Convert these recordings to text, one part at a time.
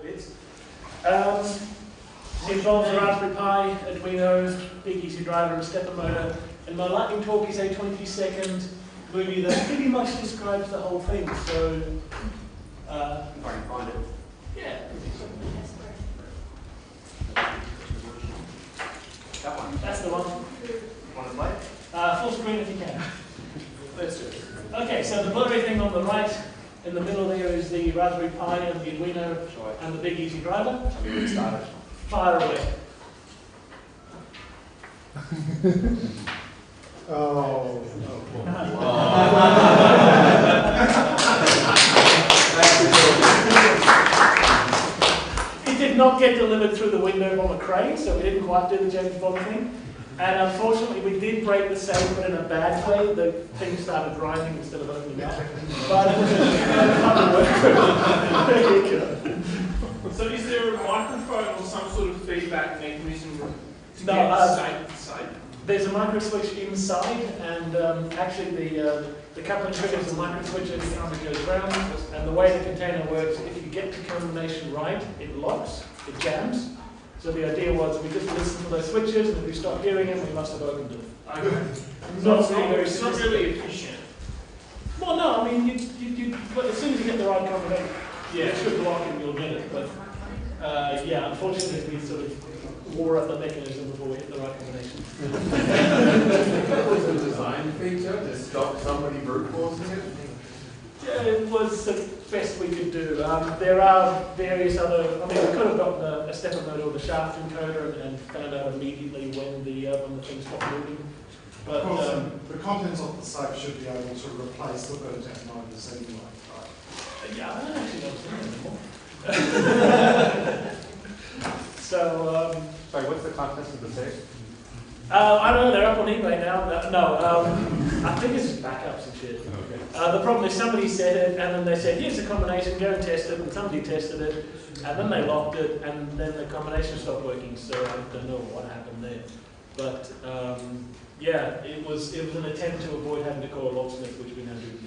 bits. It involves a Raspberry Pi, Arduino, big easy driver, and stepper motor. And my lightning talk is a 20-second movie that pretty much describes the whole thing. So, if I can find it. Yeah. That one. That's the one. Want to play? Full screen if you can. Let's do it. Okay, so the blurry thing on the right, in the middle there is the Raspberry Pi and the Arduino and the big easy driver. Have you already started? Fire away. Oh. It did not get delivered through the window on a crane, so we didn't quite do the James Bond thing. And unfortunately, we did break the safe, but in a bad way. The thing started grinding instead of opening up. But it was a fun work. There you go. So is there a microphone or some sort of feedback mechanism to No, get safe? There's a micro switch inside, and actually the coupling triggers the micro switch every time it goes round. And the way the container works, if you get the combination right, it locks, it jams. So the idea was we just listen for those switches, and if we stop hearing them, we must have opened it. Okay. It's not really efficient. Well, no, I mean, but as soon as you get the right combination, Yeah. it should lock and you'll get it. But yeah, unfortunately, we sort of wore up the mechanism before we hit the right combination. That was a design feature to stop somebody brute forcing it. Yeah, it was the best we could do. There are various other, I mean, we could have gotten a stepper motor with a shaft encoder and found out immediately when the thing stopped moving. But of course, the contents of the safe should be able to replace the burnt out motors anyway, right? yeah, I don't actually know anymore. So, Sorry, what's the contents of the safe? I don't know, they're up on eBay now. I think it's just backups and shit. Okay. The problem is somebody said it, and then they said, here's the combination, go and test it, and somebody tested it, and then they locked it, and then the combination stopped working, so I don't know what happened there. But, yeah, it was an attempt to avoid having to call a locksmith, which we now do.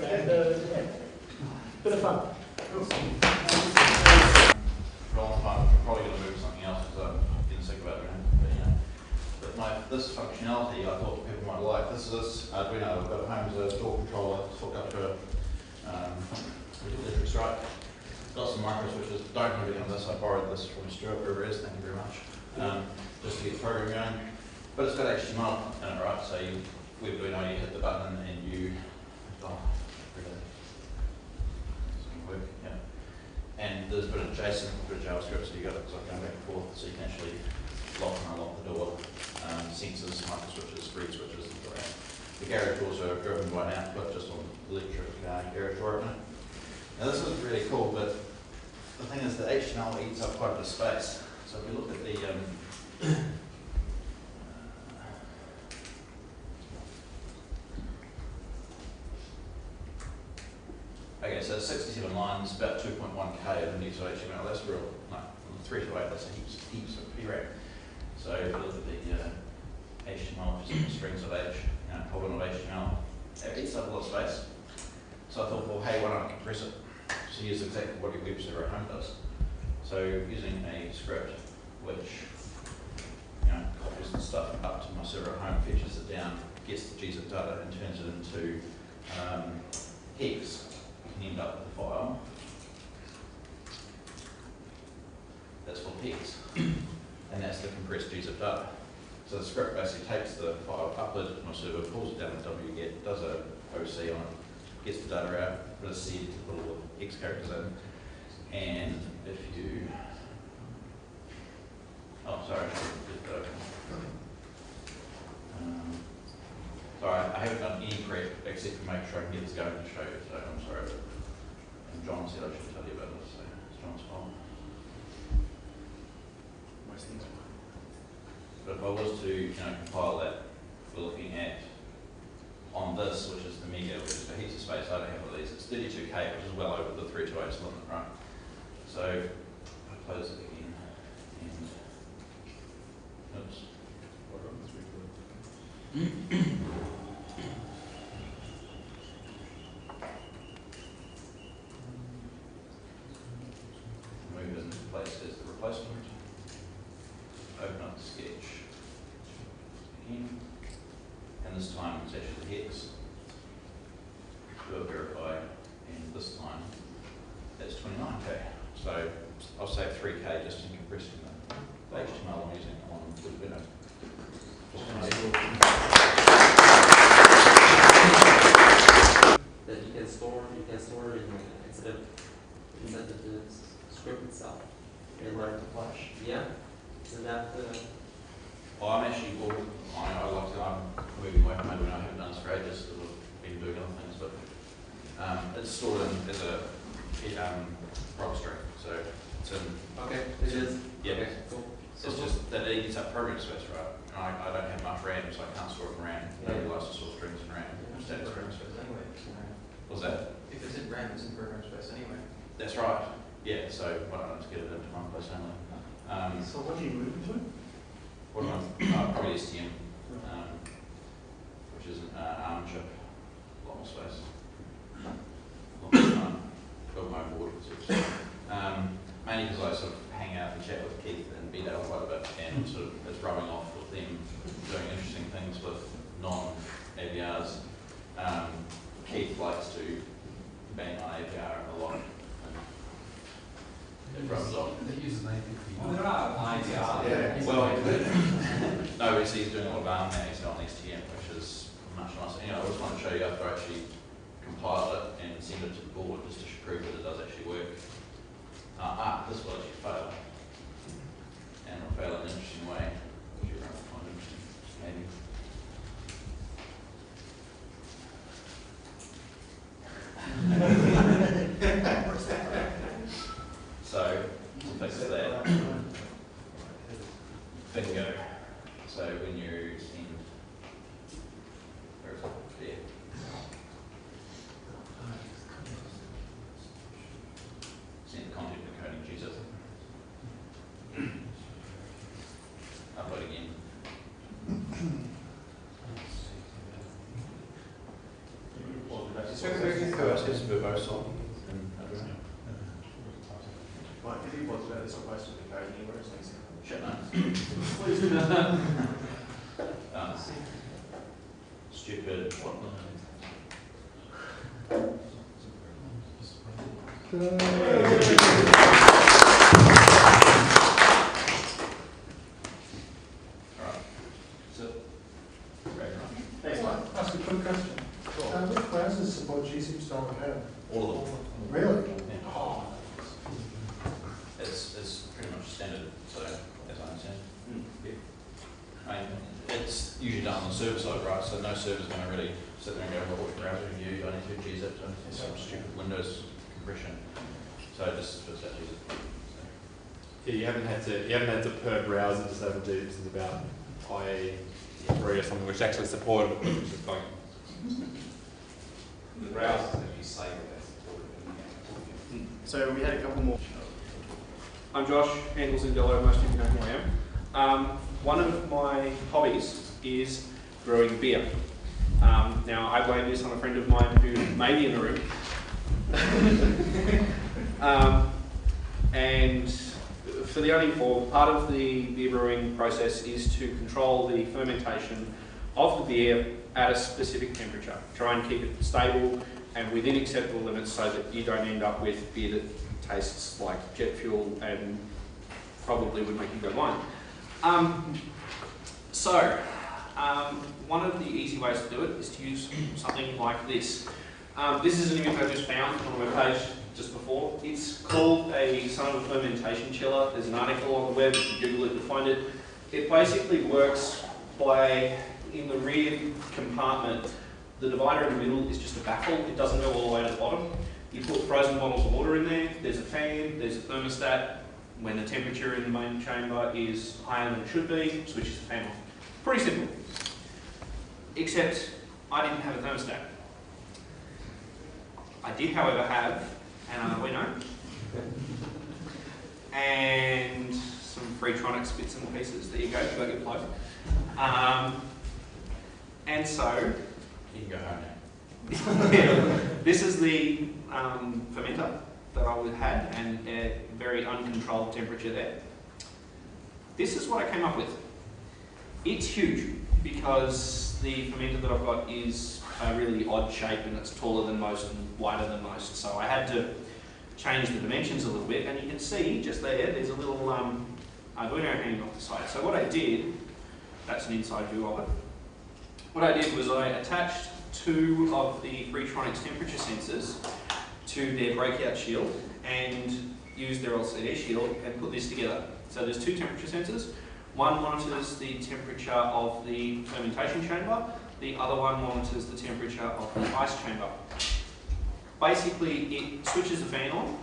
And, yeah, bit of fun. For a long time, I'm probably going to move something else because I'm getting sick of it. But this functionality I thought people might like. This is Arduino. I've got at home as a door controller. It's hooked up to a electric strike. Got some micro switches. Don't have any of this. I borrowed this from Stuart, whoever it is. Thank you very much. Just to get the program going. But it's got HTML in it, right? So with Arduino, you hit the button and you. And there's a bit of JSON, a bit of JavaScript, so you got it sort of going back and forth, so you can actually lock and unlock the door. Sensors, micro switches, read switches, and all that. The garage doors are driven by an output just on electric garage door opener. Now this is really cool, but the thing is that HTML eats up quite a bit of space. So if you look at the okay, so 67 lines, about 2.1k of index of HTML. That's real, no, 3 to 8, that's heaps of VRAM. So if you look at the HTML, which is strings of H, colon of HTML, it eats up a lot of space. So I thought, well, hey, why not compress it? So here's exactly what your web server at home does. So using a script which copies the stuff up to my server at home, fetches it down, gets the gzip data, and turns it into hex. You can end up with a file that's full of hex, and that's the compressed gzip data. So the script basically takes the file, uploads it to my server, pulls it down to wget, does a OC on it, gets the data out, put a C to put all the hex characters in, and if you, sorry, I haven't done any prep except for make sure I can get this going to show you, so I'm sorry. And John said I should tell you about this, so it's John's fault. Most things. But if I was to compile that, we're looking at, on this, which is the mega, which is for heaps of space, I don't have all these, it's 32k, which is well over the 328 limit, right? So, I close it again, and, oops. 29k. So I'll save 3k just in compressing the HTML I'm using on Arduino. That you can store in instead of the script itself. And Right to flash. yeah, isn't that the Well, I'm actually, I'm moving away from Arduino. I haven't done this for ages because I've been doing other things, but it's stored in as a repository. So it's in, okay? It is. yeah, Okay, cool. it's just that it eats up program space, right? And I don't have much RAM, so I can't store it in RAM. Nobody likes to store strings in RAM. Static program space. Anyway, What's that? if it's in RAM, it's in program space anyway. That's right. Yeah, so why don't I just get it into one place only? So what are you moving to? What am I? Probably STM, which is an ARM chip, a lot more space. A lot more fun. Build my own board. Mainly because I sort of hang out and chat with Keith and BDale quite a bit, and sort of it's rubbing off with them doing interesting things with non-AVRs. Keith likes to bang on AVR a lot. It rubs off. They use an APP. There are IVR. Yeah. Well, no, he's doing a lot of ARM now, he's on STM, which is much nicer. You know, I just want to show you after I actually compile it and send it to the board just to prove that it does actually work. This will actually fail. And it'll fail in an interesting way, which you're going to find interesting, maybe. So, to fix that, bingo. So when you send, where is it? There. Send the content encoding, choose it. Upload again. It's verbosal in Arduino. Mike, if you watch that, it's not posted in the code anywhere, it's like, Shit, no. Please do that. Stupid. Alright. So, great, right? thanks, Mike. Ask a quick question. Which browsers support GZIP style code? All of them. Really? Yeah. Oh. It's pretty much standard, so as I understand. Yeah. I mean, it's usually done on the server side, right? So no server's going to really sit there and go, well, what browser do you use? I need to use it. It's some stupid Windows compression. So it just puts that user. Yeah, you haven't had to per browser disable GZIP since about IE 3 or something, which actually supported it, which is fine. The browsers that you say that they supported. So we had a couple more. I'm Josh, handles in Dello, most of you know who I am. One of my hobbies is brewing beer. Now, I blame this on a friend of mine who may be in the room. And for part of the beer brewing process is to control the fermentation of the beer at a specific temperature. Try and keep it stable and within acceptable limits so that you don't end up with beer that tastes like jet fuel and probably would make you go blind. One of the easy ways to do it is to use something like this. This is an image I just found on the webpage just before. It's called a son of a fermentation chiller. There's an article on the web, if you Google it, you'll find it. It basically works by, in the rear compartment, the divider in the middle is just a baffle. It doesn't go all the way to the bottom. You put frozen bottles of water in there, there's a fan, there's a thermostat. When the temperature in the main chamber is higher than it should be, switches the fan off. Pretty simple. Except I didn't have a thermostat. I did, however, have an Arduino and some Freetronics bits and pieces. There you go, you got your plug. And so, You can go home now. this is the fermenter that I had, and a very uncontrolled temperature there. This is what I came up with. It's huge because the fermenter that I've got is a really odd shape and it's taller than most and wider than most. So I had to changed the dimensions a little bit, and you can see just there's a little Arduino hanging off the side. So what I did, that's an inside view of it. What I did was I attached 2 of the Freetronics temperature sensors to their breakout shield and used their LCD shield and put this together. So there's 2 temperature sensors. One monitors the temperature of the fermentation chamber, the other one monitors the temperature of the ice chamber. Basically, it switches the fan on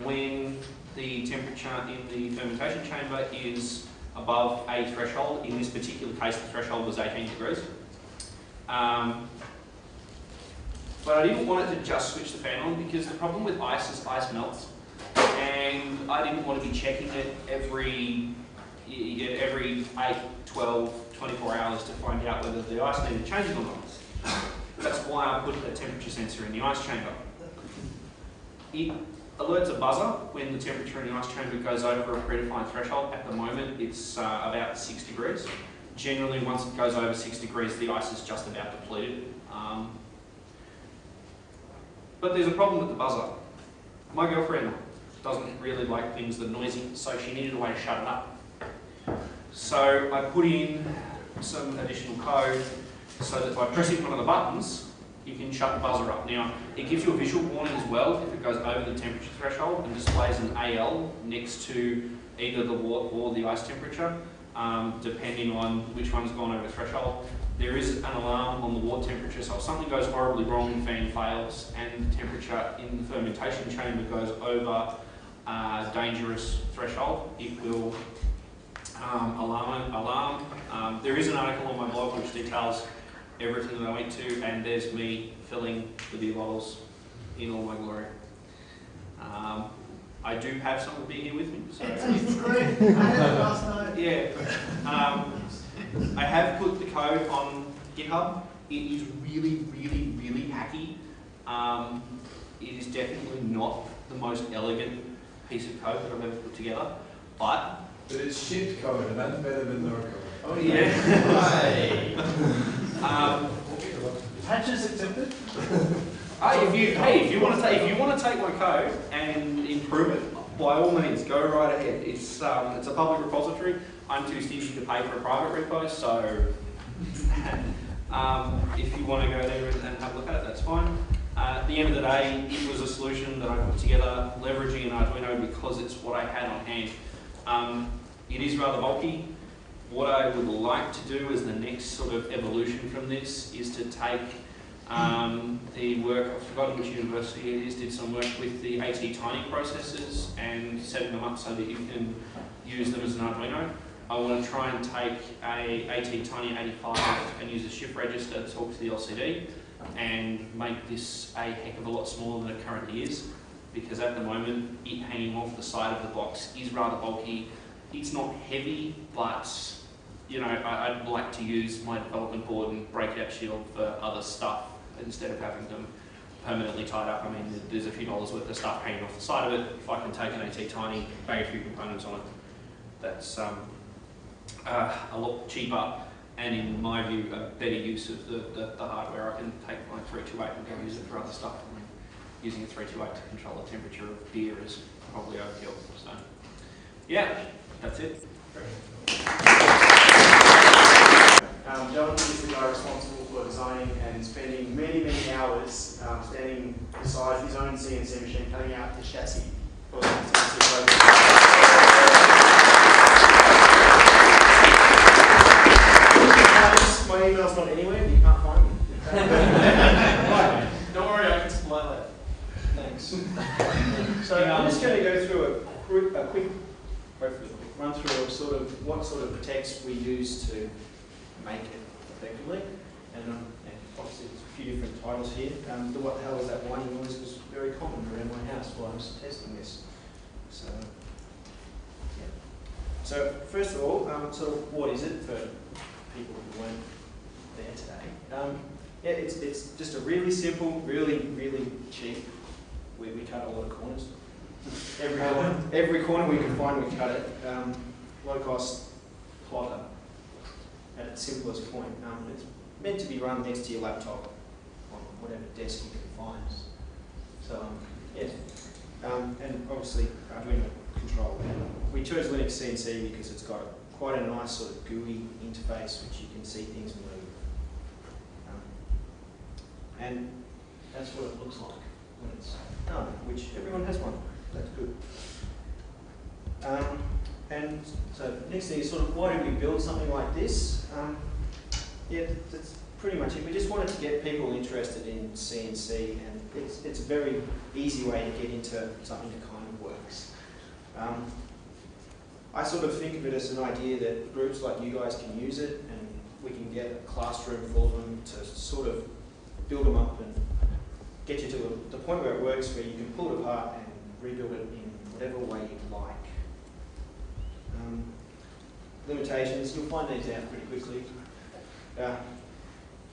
when the temperature in the fermentation chamber is above a threshold. In this particular case, the threshold was 18 degrees. But I didn't want it to just switch the fan on because the problem with ice is ice melts. And I didn't want to be checking it every 8, 12, 24 hours to find out whether the ice needed changing or not. That's why I put a temperature sensor in the ice chamber. It alerts a buzzer when the temperature in the ice chamber goes over a predefined threshold. At the moment, it's about 6 degrees. Generally, once it goes over 6 degrees, the ice is just about depleted. But there's a problem with the buzzer. My girlfriend doesn't really like things that are noisy, so she needed a way to shut it up. So I put in some additional code so that by pressing one of the buttons, you can shut the buzzer up. Now, it gives you a visual warning as well if it goes over the temperature threshold and displays an AL next to either the watt or the ice temperature, depending on which one's gone over the threshold. There is an alarm on the watt temperature, so if something goes horribly wrong, the fan fails, and the temperature in the fermentation chamber goes over a dangerous threshold, it will alarm. There is an article on my blog which details everything that I went to, and there's me filling the beer bottles in all my glory. I do have some of the beer here with me. So It tastes great. I had it last night. yeah. I have put the code on GitHub. It is really, really, really hacky. It is definitely not the most elegant piece of code that I've ever put together, but it's shit code, and that's better than no code. oh yeah. Patches accepted. If you want to take my code and improve it, by all means, go right ahead. It's a public repository. I'm too stingy to pay for a private repo, so if you want to go there and have a look at it, that's fine. At the end of the day, it was a solution that I put together leveraging an Arduino because it's what I had on hand. It is rather bulky. What I would like to do as the next sort of evolution from this is to take the work, I've forgotten which university it is, did some work with the AT Tiny processors and setting them up so that you can use them as an Arduino. I want to try and take a AT Tiny 85 and use a shift register to talk to the LCD and make this a heck of a lot smaller than it currently is, because at the moment it hanging off the side of the box is rather bulky. It's not heavy, but you know, I'd like to use my development board and breakout shield for other stuff instead of having them permanently tied up. I mean, there's a few dollars worth of stuff hanging off the side of it. If I can take an AT Tiny, bang a few components on it, that's a lot cheaper and, in my view, a better use of the hardware. I can take my 328 and go use it for other stuff. I mean, using a 328 to control the temperature of beer is probably overkill. So, yeah, that's it. John is the guy responsible for designing and spending many, many hours standing beside his own CNC machine, cutting out the chassis for the CNC program. My email's not anywhere, but you can't find me. Right. Don't worry, I can supply that. Thanks. So I'm just going to go through a quick, hopefully quick run through of sort of what sort of text we use to make it effectively. And obviously there's a few different titles here. The what the hell is that whining noise was very common around my house while I was testing this. So, yeah. So first of all, so what is it for people who weren't there today? Yeah, it's just a really simple, really cheap. We cut a lot of corners. Every corner we can find, we cut it. Low cost plotter at its simplest point. It's meant to be run next to your laptop on whatever desk you can find. So yeah, and obviously Arduino control. We chose Linux CNC because it's got quite a nice sort of GUI interface which you can see things move. And that's what it looks like when it's done, which everyone has one. That's good. And so next thing is sort of why do we build something like this? Yeah, that's pretty much it. We just wanted to get people interested in CNC, and it's a very easy way to get into something that kind of works. I sort of think of it as an idea that groups like you guys can use it, and we can get a classroom full of them to sort of build them up and get you to the point where it works, where you can pull it apart and rebuild it in whatever way you like. Limitations, you'll find these out pretty quickly. You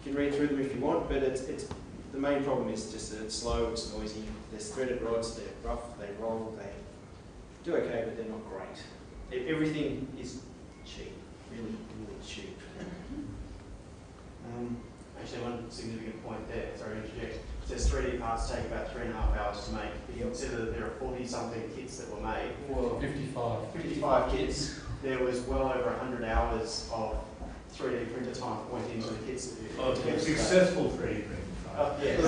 can read through them if you want, but the main problem is just that it's slow, it's noisy, there's threaded rods, they're rough, they roll, they do okay, but they're not great. Everything is cheap, really, really cheap. Actually, one significant point there, sorry to interject, says 3D parts take about 3.5 hours to make. If you consider that there are 40-something kits that were made, 55 kits, there was well over 100 hours of 3D printer time went into the kits that you Successful 3D printing. Yes.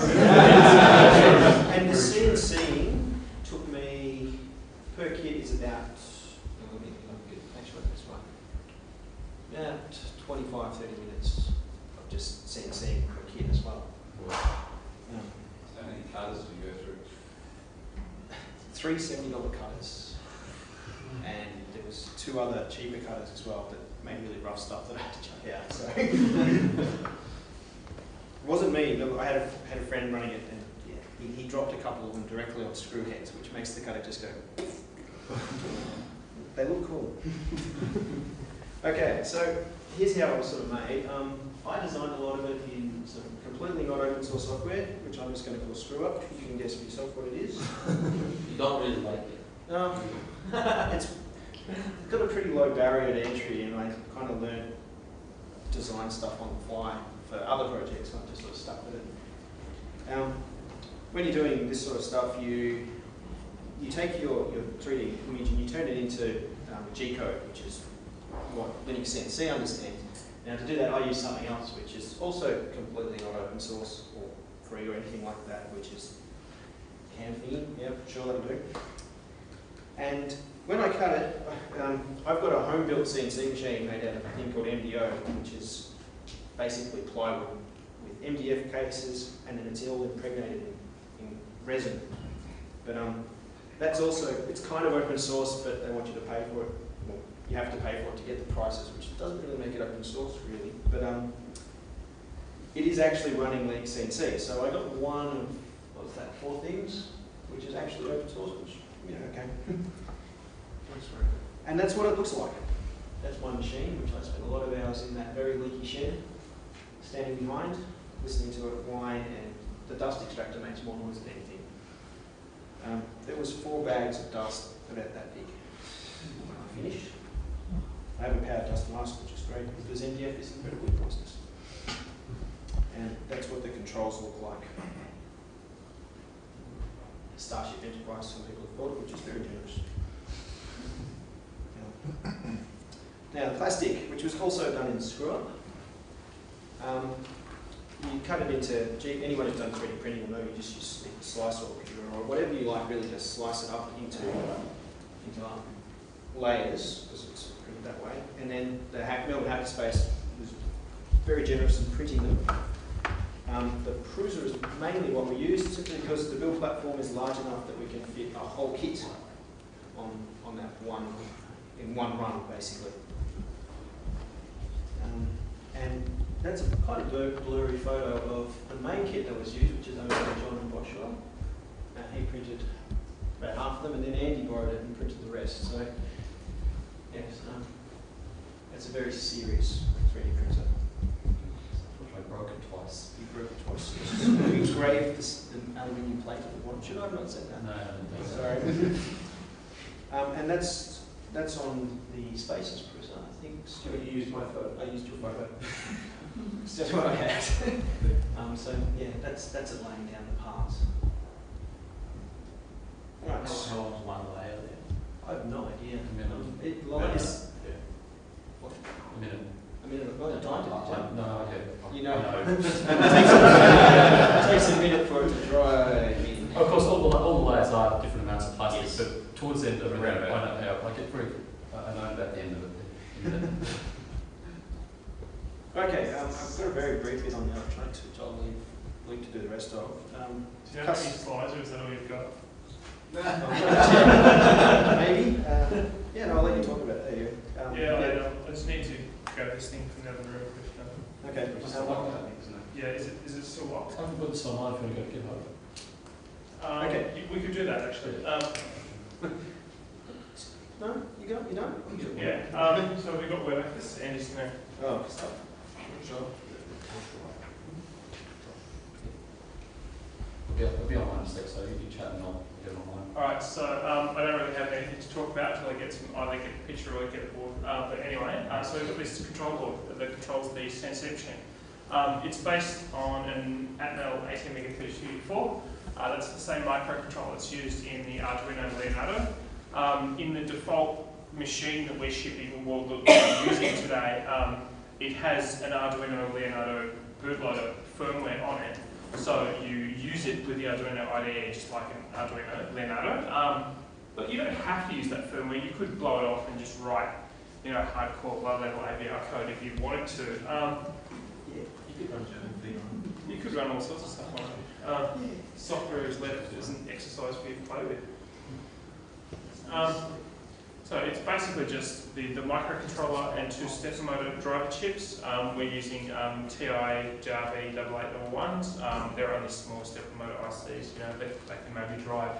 And the CNCing took me, per kit is about, actually this one, about 25, 30 minutes of just CNCing per kit as well. How many cutters do you go through? 3 $70 cutters, and there was 2 other cheaper cutters as well that made really rough stuff that I had to chuck out. So it wasn't me. Look, I had a friend running it, and yeah, he dropped a couple of them directly on screw heads, which makes the cutter just go. They look cool. Okay, so here's how it was sort of made. I designed a lot of it in sort of completely not open source software, which I'm just going to call Screw Up. You can guess for yourself what it is. You don't really like it. It's got a pretty low barrier to entry, and I kind of learned design stuff on the fly for other projects, not just sort of stuck with it. When you're doing this sort of stuff, you take your 3D image and you turn it into G-code, which is what Linux CNC understands. Now to do that, I use something else, which is also completely not open source or free or anything like that, which is Campy. Yeah, sure, that'll do. And when I cut it, I've got a home-built CNC machine made out of a thing called MDO, which is basically plywood with MDF cases, and then it's all impregnated in resin. But that's also, it's kind of open source, but they want you to pay for it. Well, you have to pay for it to get the prices, which doesn't really make it open source, really. But it is actually running Linux CNC. So I got one of, what was that, 4 things, which is actually open source, which, you know, okay. And that's what it looks like. That's my machine, which I spent a lot of hours in that very leaky shed, standing behind, listening to it whine, and the dust extractor makes more noise than anything. There was 4 bags of dust about that big. When I finished, I have a power dust mask, which is great because MDF is incredibly poisonous. And that's what the controls look like. Starship Enterprise, some people have thought, which is very generous. Now the plastic, which was also done in Screw Up, you cut it into, anyone who's done 3D printing will know you just use a slicer or whatever you like, really just slice it up into layers, because it's printed that way. And then the Melbourne Hackerspace was very generous in printing them. The Cruiser is mainly what we use, simply because the build platform is large enough that we can fit a whole kit on that in one run, basically. And that's a kind of blurry photo of the main kit that was used, which is owned by John Boschwell. He printed about half of them, and then Andy borrowed it and printed the rest. So, yes, it's a very serious 3D printer. I broke it twice. You broke it twice. You engraved the aluminium plate at the bottom. Should I have not said that? No, sorry. And that's on the Spaces Cruiser. I think Stuart, you used my photo. I used your photo. That's what I had. So yeah, that's it laying down the parts. Right. takes a minute for it to dry. Of course, all the layers are different amounts of plastic, Yes. but towards the end of it, Around I about. get very, I know about the end of it. Okay, I've got a very brief bit on the electronics, which I'll leave Luke to do the rest of. Do you have any slides, or is that all you've got? Maybe. Yeah, no, I'll let you talk about it. There you go. Yeah, I just need to grab this thing from the other room. Okay. Yeah, is it still locked? I can put this online if you want to go get home. Okay, we could do that actually. No, you don't? Yeah. So we've got WebEx. This is Andy's gonna. Oh, stuff. Sure. It'll be online in a sec, so you can chat and I'll get it online. Alright, so I don't really have anything to talk about until I get either get a picture or I get a board. But anyway, so we've got this control board that controls the sensitivity. It's based on an Atmel 18MegaFusion. That's the same microcontroller that's used in the Arduino Leonardo. In the default machine that we're shipping, well, that we're using today, it has an Arduino Leonardo bootloader firmware on it. So you use it with the Arduino IDE just like an Arduino Leonardo. But you don't have to use that firmware. You could blow it off and just write, hardcore low-level AVR code if you wanted to. You could run all sorts of stuff on it. Software is left as an exercise for you to play with. So it's basically just the microcontroller and two stepper motor driver chips. We're using TI JRB 8811s. They're only small stepper motor ICs. They can maybe drive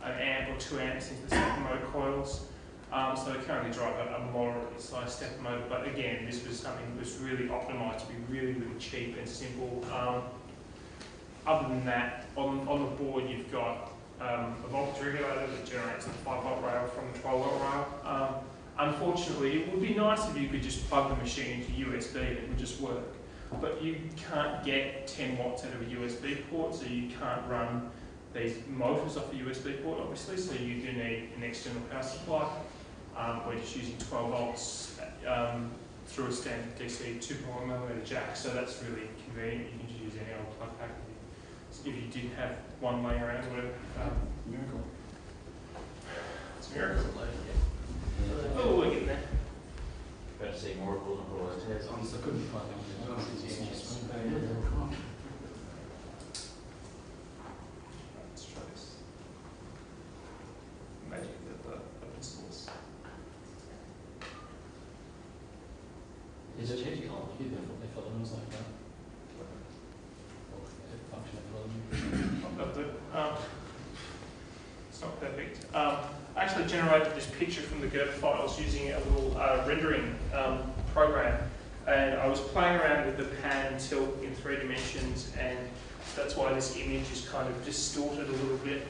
an amp or 2 amps into the stepper motor coils. So they currently drive a moderate sized stepper motor, but again, this was something that was really optimised to be really, really cheap and simple. Other than that, on the board you've got a voltage regulator that generates a 5-volt rail from a 12-volt rail. Unfortunately, it would be nice if you could just plug the machine into USB and it would just work. But you can't get 10 watts out of a USB port, so you can't run these motors off a USB port, obviously, so you do need an external power supply. We're just using 12 volts through a standard DC 2.1mm jack, so that's really convenient. You can just use any old plug pack if you didn't have one laying around or whatever. Miracle. It's a miracle. Oh, we're getting there. About to see more recalls on all those tabs. I couldn't find them. Let's try this. Magic of the open source. Is it changing on here? They felt it was like that. It's not perfect. I actually generated this picture from the GURP files using a little rendering program, and I was playing around with the pan and tilt in 3 dimensions, and that's why this image is kind of distorted a little bit.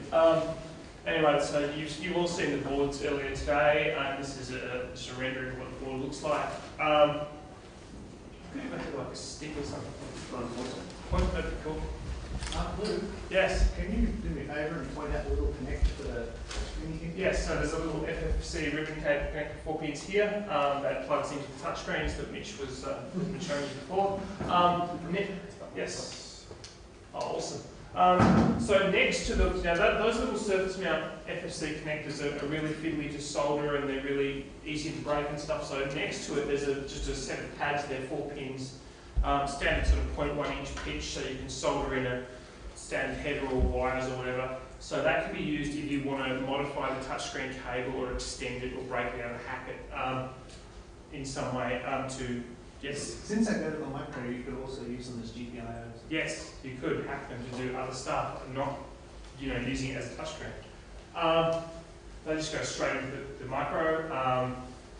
Anyway, so you've all seen the boards earlier today, and this is just a rendering of what the board looks like. Could you make it like a stick or something? Point, that'd be cool. Luke, Yes. can you do me a favour and point out the little connector for the screen here? Yes, so there's a little FFC ribbon cable connector 4 pins here that plugs into the touchscreens that Mitch was been showing you before. Nick, yes. Oh, awesome. So next to the, those little surface mount FFC connectors are really fiddly to solder and they're really easy to break and stuff. So next to it, there's just a set of pads there, 4 pins, standard sort of 0.1 inch pitch, so you can solder in a standard header or wires or whatever. So that can be used if you want to modify the touchscreen cable or extend it or break it out or hack it in some way to, yes? Since they go to the micro, you could also use them as GPIOs. Yes, you could hack them to do other stuff, not using it as a touchscreen. They just go straight into the micro.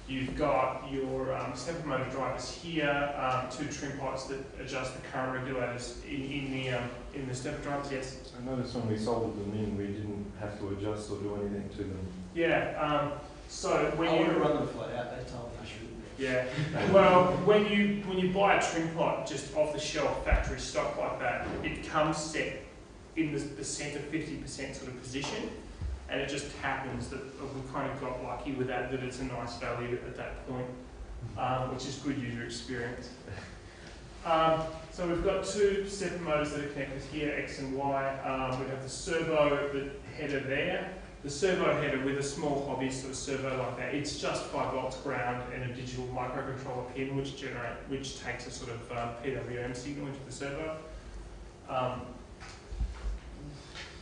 You've got your stepper motor drivers here, 2 trim pots that adjust the current regulators in the stepper drivers. Yes. I noticed when we soldered them in, we didn't have to adjust or do anything to them. Yeah. So when I you want to run them flat out. They told me I shouldn't. Yeah. Well, when you buy a trim pot just off the shelf, factory stock like that, it comes set in the centre 50% sort of position. And it just happens that we kind of got lucky with that it's a nice value at that point, which is good user experience. So we've got two stepper motors that are connected here, X and Y. We have the servo header there. The servo header with a small hobbyist or a servo like that, it's just 5 volts ground and a digital microcontroller pin which takes a sort of PWM signal into the servo.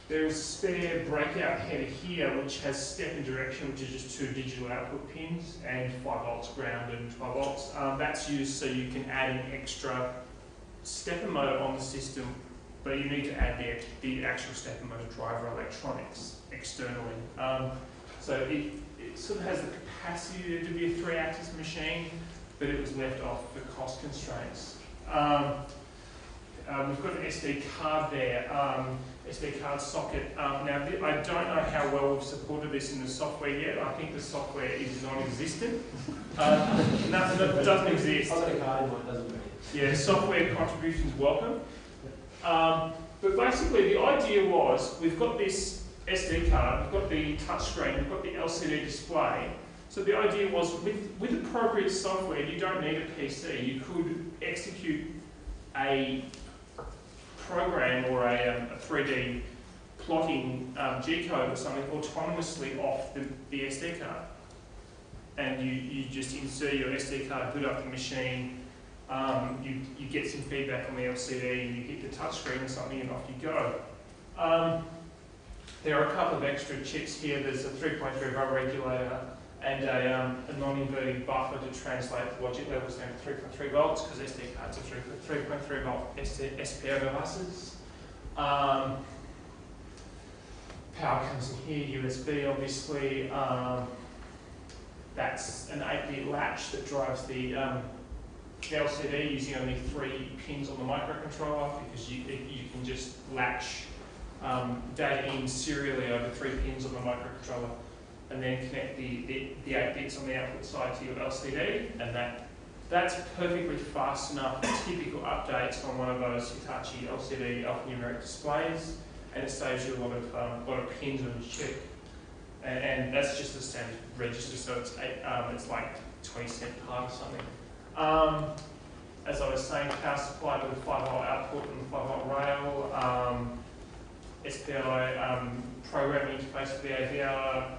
There is a spare breakout header here which has step and direction, which is just 2 digital output pins and 5 volts ground and 12 volts. That's used so you can add an extra stepper motor on the system, but you need to add the actual stepper motor driver electronics externally. So it sort of has the capacity to be a 3-axis machine, but it was left off for cost constraints. We've got an SD card there, SD card socket. Now, I don't know how well we've supported this in the software yet. I think the software is non-existent. Nothing that doesn't exist. I've got a card in mine, doesn't it? Yeah, software contributions welcome. But basically, the idea was we've got this SD card, we've got the touchscreen, we've got the LCD display. So the idea was with appropriate software, you don't need a PC. You could execute a program or a 3D plotting G-code or something autonomously off the SD card. And you just insert your SD card, boot up the machine, you get some feedback on the LCD and you hit the touchscreen or something and off you go. There are a couple of extra chips here. There's a 3.3 volt regulator and a non-inverting buffer to translate the logic levels down to 3.3 volts because SD cards are 3.3 volt SPO devices. Power comes in here, USB obviously. That's an 8-bit latch that drives the LCD using only 3 pins on the microcontroller because you can just latch data in serially over 3 pins on the microcontroller and then connect the 8 bits on the output side to your LCD, and that's perfectly fast enough for typical updates on one of those Hitachi LCD alphanumeric displays, and it saves you a lot of pins on your chip. And that's just a standard register, so it's like 20-cent part or something. As I was saying, power supply with a 5 volt output and a 5 volt rail, SPI programming interface for the AVR.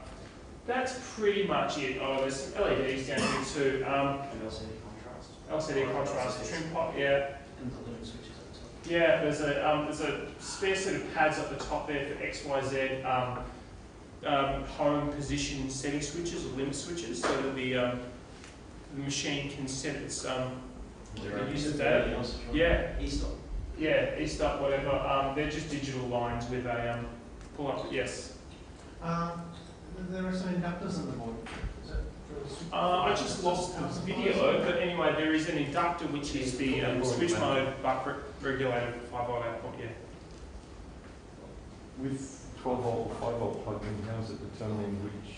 That's pretty much it. Oh, there's some LEDs down here too. And LCD contrast. LCD contrast, trim pot, yeah. And the limit switches at the top. Yeah, there's a spare set of pads up the top there for XYZ home position setting switches or limit switches, so that the machine can set its use of data. Yeah. E-stop. Yeah, E-stop, whatever. They're just digital lines with a pull up. Yes. There are some inductors on the board. Is that for I just lost the video, but anyway, there is an inductor which is the switch mode buck regulator 5 volt output. Yeah. With 12 volt or 5 volt plug-in, how is it determining which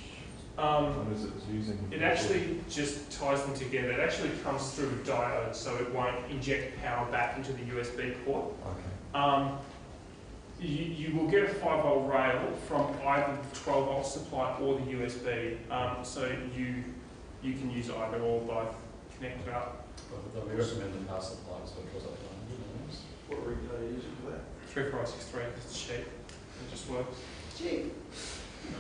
one is it's using? It actually just ties them together. It actually comes through a diode, so it won't inject power back into the USB port. Okay. You will get a 5 volt rail from either the 12 volt supply or the USB, so you can use either or both connected up. But we recommend the power supply, so it goes up to 100 What regulator are you using for that? 3463, it's cheap. It just works. Cheap.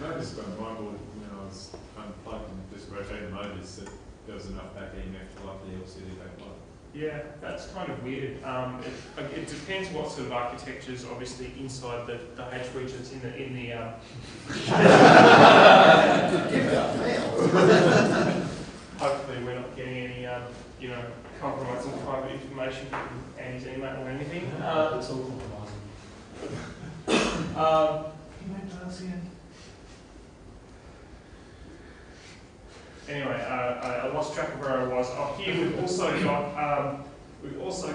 I noticed on my board when I was unplugging and just rotating motors that there was enough back EMF to light the LCD backlight. Yeah, that's kind of weird. It depends what sort of architecture is obviously inside the H regions in the Hopefully we're not getting any compromising private information from Andy's email or anything. It's all compromising. Anyway, I lost track of where I was. Oh, here we've also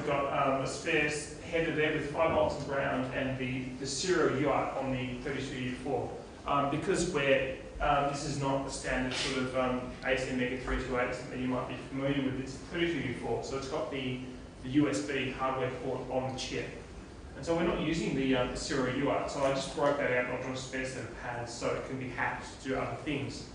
got a spare header there with 5 volts of ground and the serial UART on the 32U4. Because this is not the standard sort of AC Mega 328 that you might be familiar with. It's 32U4, so it's got the USB hardware port on the chip. And so we're not using the serial UART, so I just broke that out onto a spare set of pads so it can be hacked to do other things.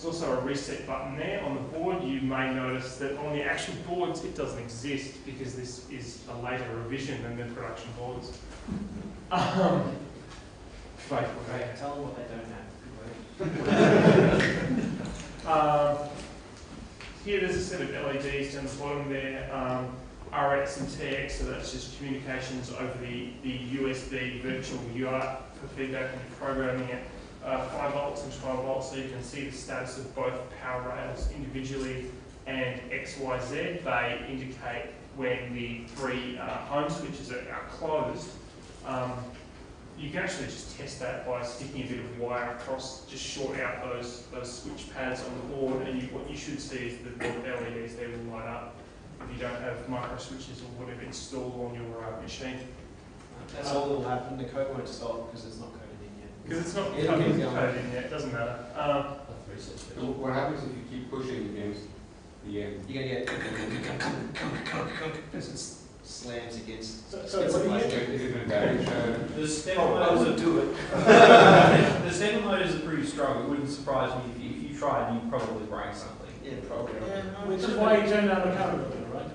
There's also a reset button there on the board. You may notice that on the actual boards it doesn't exist because this is a later revision than the production boards. Faithful. Okay, tell them what they don't have. Here there's a set of LEDs down the bottom there, RX and TX, so that's just communications over the USB virtual UART for feedback when you're programming it. 5 volts and 12 volts, so you can see the status of both power rails individually, and XYZ, they indicate when the 3 home switches are closed. You can actually just test that by sticking a bit of wire across, just short out those switch pads on the board, and what you should see is the LEDs there will light up if you don't have micro switches or whatever installed on your machine. That's all that will happen. The code won't stop because it's not coded in yet. Because it's not coded in yet, it doesn't matter. What happens if you keep pushing against the end? You're going to get because it slams against. So what do you get? Is it a damage? The stepper motors are pretty strong. It wouldn't surprise me if you tried, you'd probably break something. Yeah, probably. Which is why you turn down the current, right?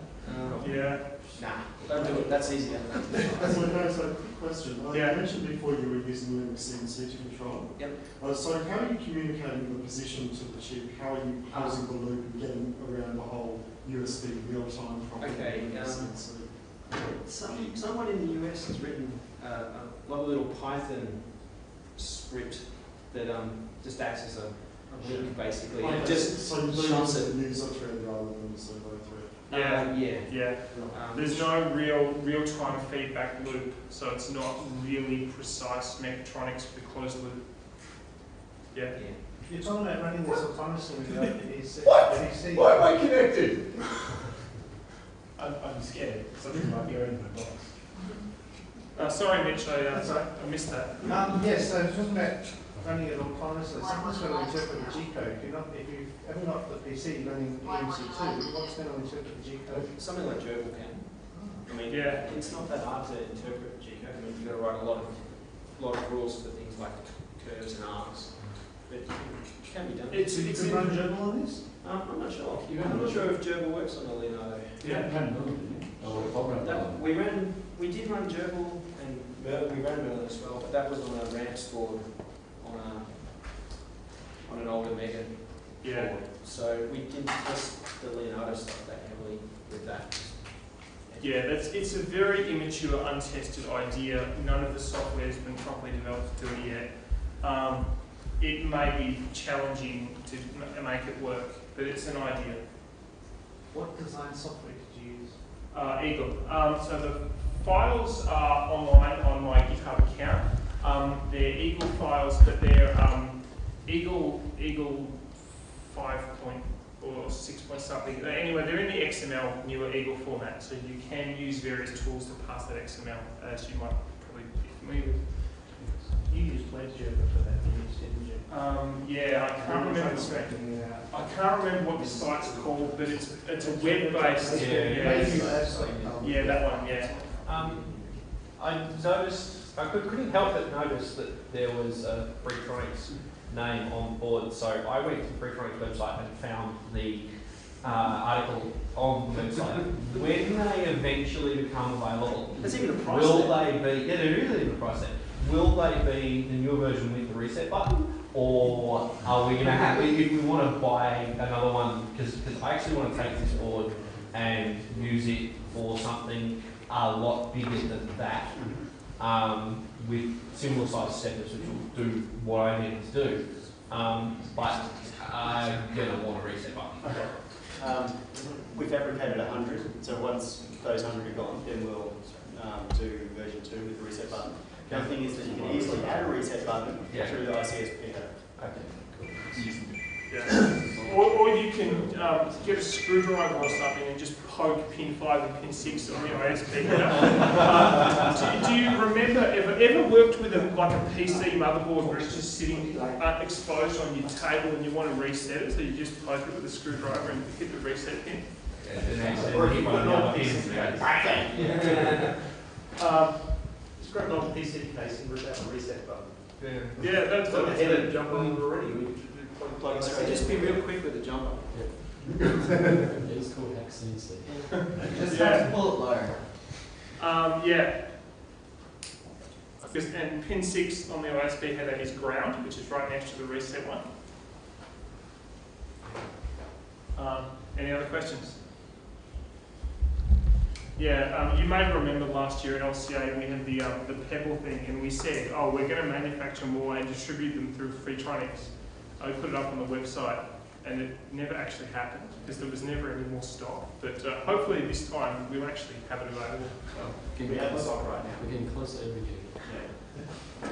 Yeah. Nah, don't do it. That's easier. So, quick question. You mentioned before you were using Linux CNC to control. Yep. So how are you communicating the position to the chip? How are you closing the loop and getting around the whole USB real-time from Okay, CNC? Someone in the US has written a lovely little Python script that just acts as a link, basically. It just so you shows it. user thread rather than the servo thread. Yeah. There's no real-time feedback loop, so it's not really precise mechatronics for the closed loop. Yeah. You're talking about running this autonomously without the PC. Why am I connected? I'm scared. Something might be in the box. Sorry, Mitch, I missed that. Yes, so it's talking about running it autonomously. Something's going to interpret the G code. If you haven't got the PC running EMC2, what's going to interpret the G code? Something like Gerbil can. I mean, it's not that hard to interpret G code. I mean, you've got to write a lot of rules for things like curves and arcs. But it can be done. You can run Gerbil on this? I'm not sure. I'm not sure if Gerbil works on a Leonardo. We did run Gerbil and we ran Merlin as well, but that was on a ramps board on an older Mega board. So we didn't test the Leonardo stuff that heavily with that. Yeah, it's a very immature, untested idea. None of the software has been properly developed to do it yet. It may be challenging to make it work, but it's an idea. What design software did you use? Eagle. So the files are online on my GitHub account. They're Eagle files, but they're Eagle 5 point or 6 point something. Anyway, they're in the XML newer Eagle format, so you can use various tools to pass that XML, as you might probably be familiar with. You used Ledger for that, didn't you? Yeah, I can't remember. I can't remember what the site's called, but it's a web-based. Yeah, that one. Yeah. I noticed. I couldn't help but notice that there was a Freetronics name on board. So I went to the Freetronics website and found the article on the website. When they eventually become available, there's even a price. Will they be? Yeah, there is even a price there. Will they be the newer version with the reset button, or are we going to have? If we want to buy another one, because I actually want to take this board and use it for something a lot bigger than that, with similar size steppers, which will do what I need it to do. But I'm going to want a reset button. Okay. We fabricated 100, so once those 100 are gone, then we'll do version 2 with the reset button. The other thing is that you can easily add a reset button through the ICSP. Okay, cool. Or you can get a screwdriver or something and just poke pin 5 and pin 6 on the ISP. Do you remember ever worked with a PC motherboard where it's just sitting exposed on your table and you want to reset it, so you just poke it with a screwdriver and hit the reset pin? Or if you put an old PC just grab an old PC case and rip out the reset button. Yeah, that's got the header jump on already. plug straight. Just be real quick with the jumper. It's called hack CNC. Just have to pull it lower. Yeah. And pin 6 on the ISP header is ground, which is right next to the reset one. Any other questions? Yeah, you may remember last year at LCA we had the Pebble thing, and we said, oh, we're going to manufacture more and distribute them through Freetronics. We put it up on the website, and it never actually happened because there was never any more stock. But hopefully this time we'll actually have it available. We have the stock right now. We're getting closer every year. Yeah.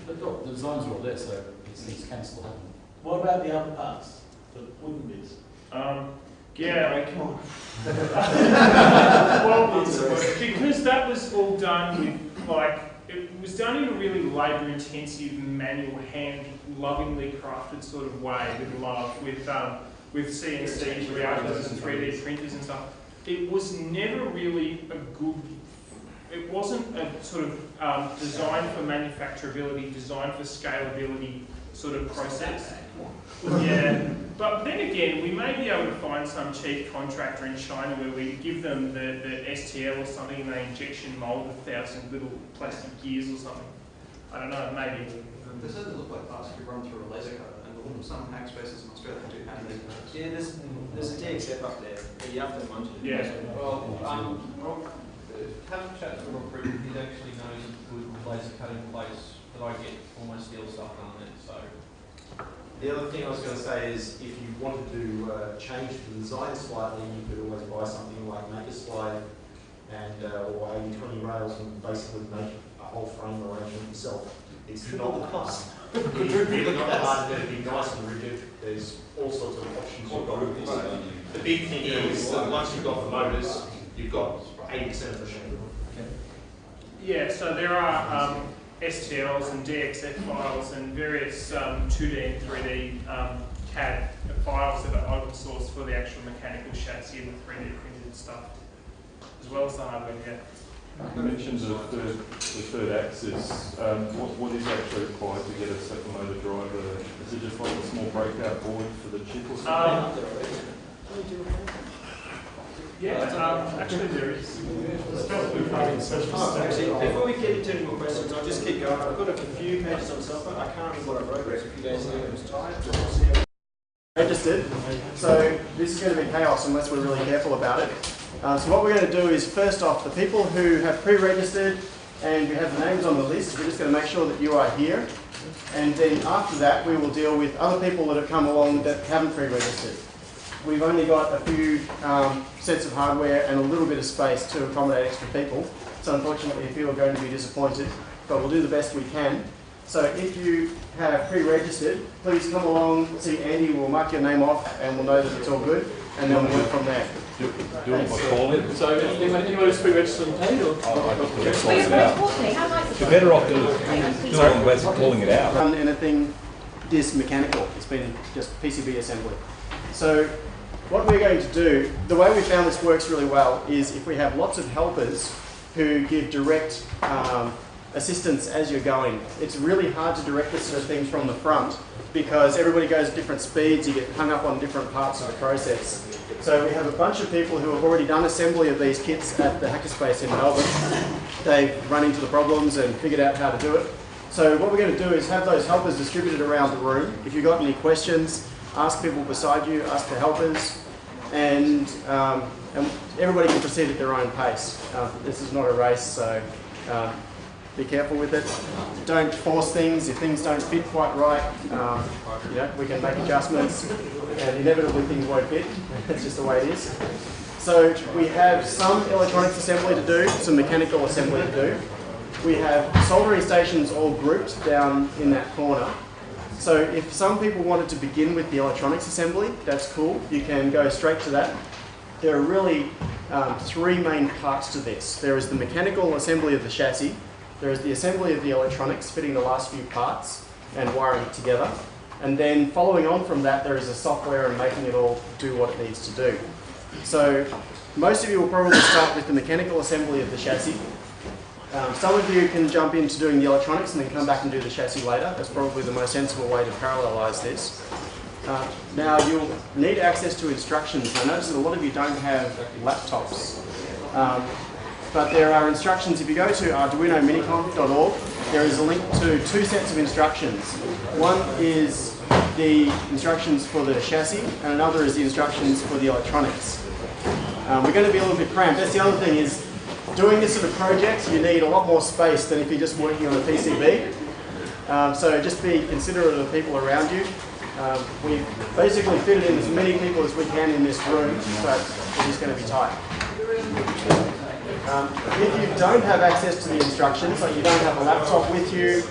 But look, the designs are all there, so things can still happen. What about the other parts, the wooden bits? Yeah, come on. well, because that was all done with, like, it was done in a really labour-intensive, manual, hand-lovingly crafted sort of way with love, with CNCs, reactors, and 3D printers and stuff. It was never really a good. It wasn't a sort of design for manufacturability, design for scalability sort of process. Yeah, but then again, we may be able to find some cheap contractor in China where we give them the STL or something and they injection mould 1,000 little plastic gears or something. I don't know, maybe. They said they look like parts you run through a laser cutter, and some hack spaces in Australia do have laser cutters. Yeah, there's a DXF up there, but you have to munch it. Yeah. Well, having chat to Rob Pruden, he actually knows a good laser cutting place that I get all my steel stuff done there, so. The other thing I was going to say is if you wanted to change the design slightly, you could always buy something like MakerSlide and or AE20 rails and basically make a whole frame arrangement yourself. It's not the cost. It's really not that hard to do. It'd be nice and rigid. There's all sorts of options you've got with this. The big thing is that once you've got the motors, you've got 80% of the machine. Yeah, so there are STLs and DXF files and various 2D and 3D CAD files that are open source for the actual mechanical chassis and the 3D printed stuff, as well as the hardware. Yeah. You mentioned the third axis. What is actually required to get a second motor driver? Is it just like a small breakout board for the chip or something? Actually there is. Actually, before we get into any more questions, I'll just keep going. I've got a few pages on software. I can't remember what I wrote a few days ago. It was tired. Registered, so this is going to be chaos unless we're really careful about it. So what we're going to do is, first off, the people who have pre-registered and who have the names on the list, we're just going to make sure that you are here. And then after that, we will deal with other people that have come along that haven't pre-registered. We've only got a few sets of hardware and a little bit of space to accommodate extra people. So unfortunately, if you are going to be disappointed, but we'll do the best we can. So if you have pre-registered, please come along, see Andy, we'll mark your name off and we'll know that it's all good, and then we'll work from there. Do it by calling. So anyone who's pre-registered and paid, or? You're better off doing calling it out. Run anything this mechanical. It's been just PCB assembly. So what we're going to do, the way we found this works really well is if we have lots of helpers who give direct assistance as you're going. It's really hard to direct this sort of things from the front because everybody goes at different speeds, you get hung up on different parts of the process. So we have a bunch of people who have already done assembly of these kits at the Hackerspace in Melbourne. They've run into the problems and figured out how to do it. So what we're going to do is have those helpers distributed around the room. If you've got any questions, ask people beside you, ask the helpers, and everybody can proceed at their own pace. This is not a race, so be careful with it. Don't force things. If things don't fit quite right, we can make adjustments, and inevitably things won't fit. That's just the way it is. So we have some electronics assembly to do, some mechanical assembly to do. We have soldering stations all grouped down in that corner. So if some people wanted to begin with the electronics assembly, that's cool. You can go straight to that. There are really three main parts to this. There is the mechanical assembly of the chassis. There is the assembly of the electronics, fitting the last few parts and wiring it together. And then following on from that, there is the software and making it all do what it needs to do. So most of you will probably start with the mechanical assembly of the chassis. Some of you can jump into doing the electronics and then come back and do the chassis later. That's probably the most sensible way to parallelise this. Now you'll need access to instructions. I notice that a lot of you don't have laptops. But there are instructions. If you go to arduino-miniconf.org, there is a link to 2 sets of instructions. One is the instructions for the chassis, and another is the instructions for the electronics. We're going to be a little bit cramped. That's the other thing is, doing this sort of project, you need a lot more space than if you're just working on a PCB. So just be considerate of the people around you. We've basically fitted in as many people as we can in this room, but it's just going to be tight. If you don't have access to the instructions, like you don't have a laptop with you,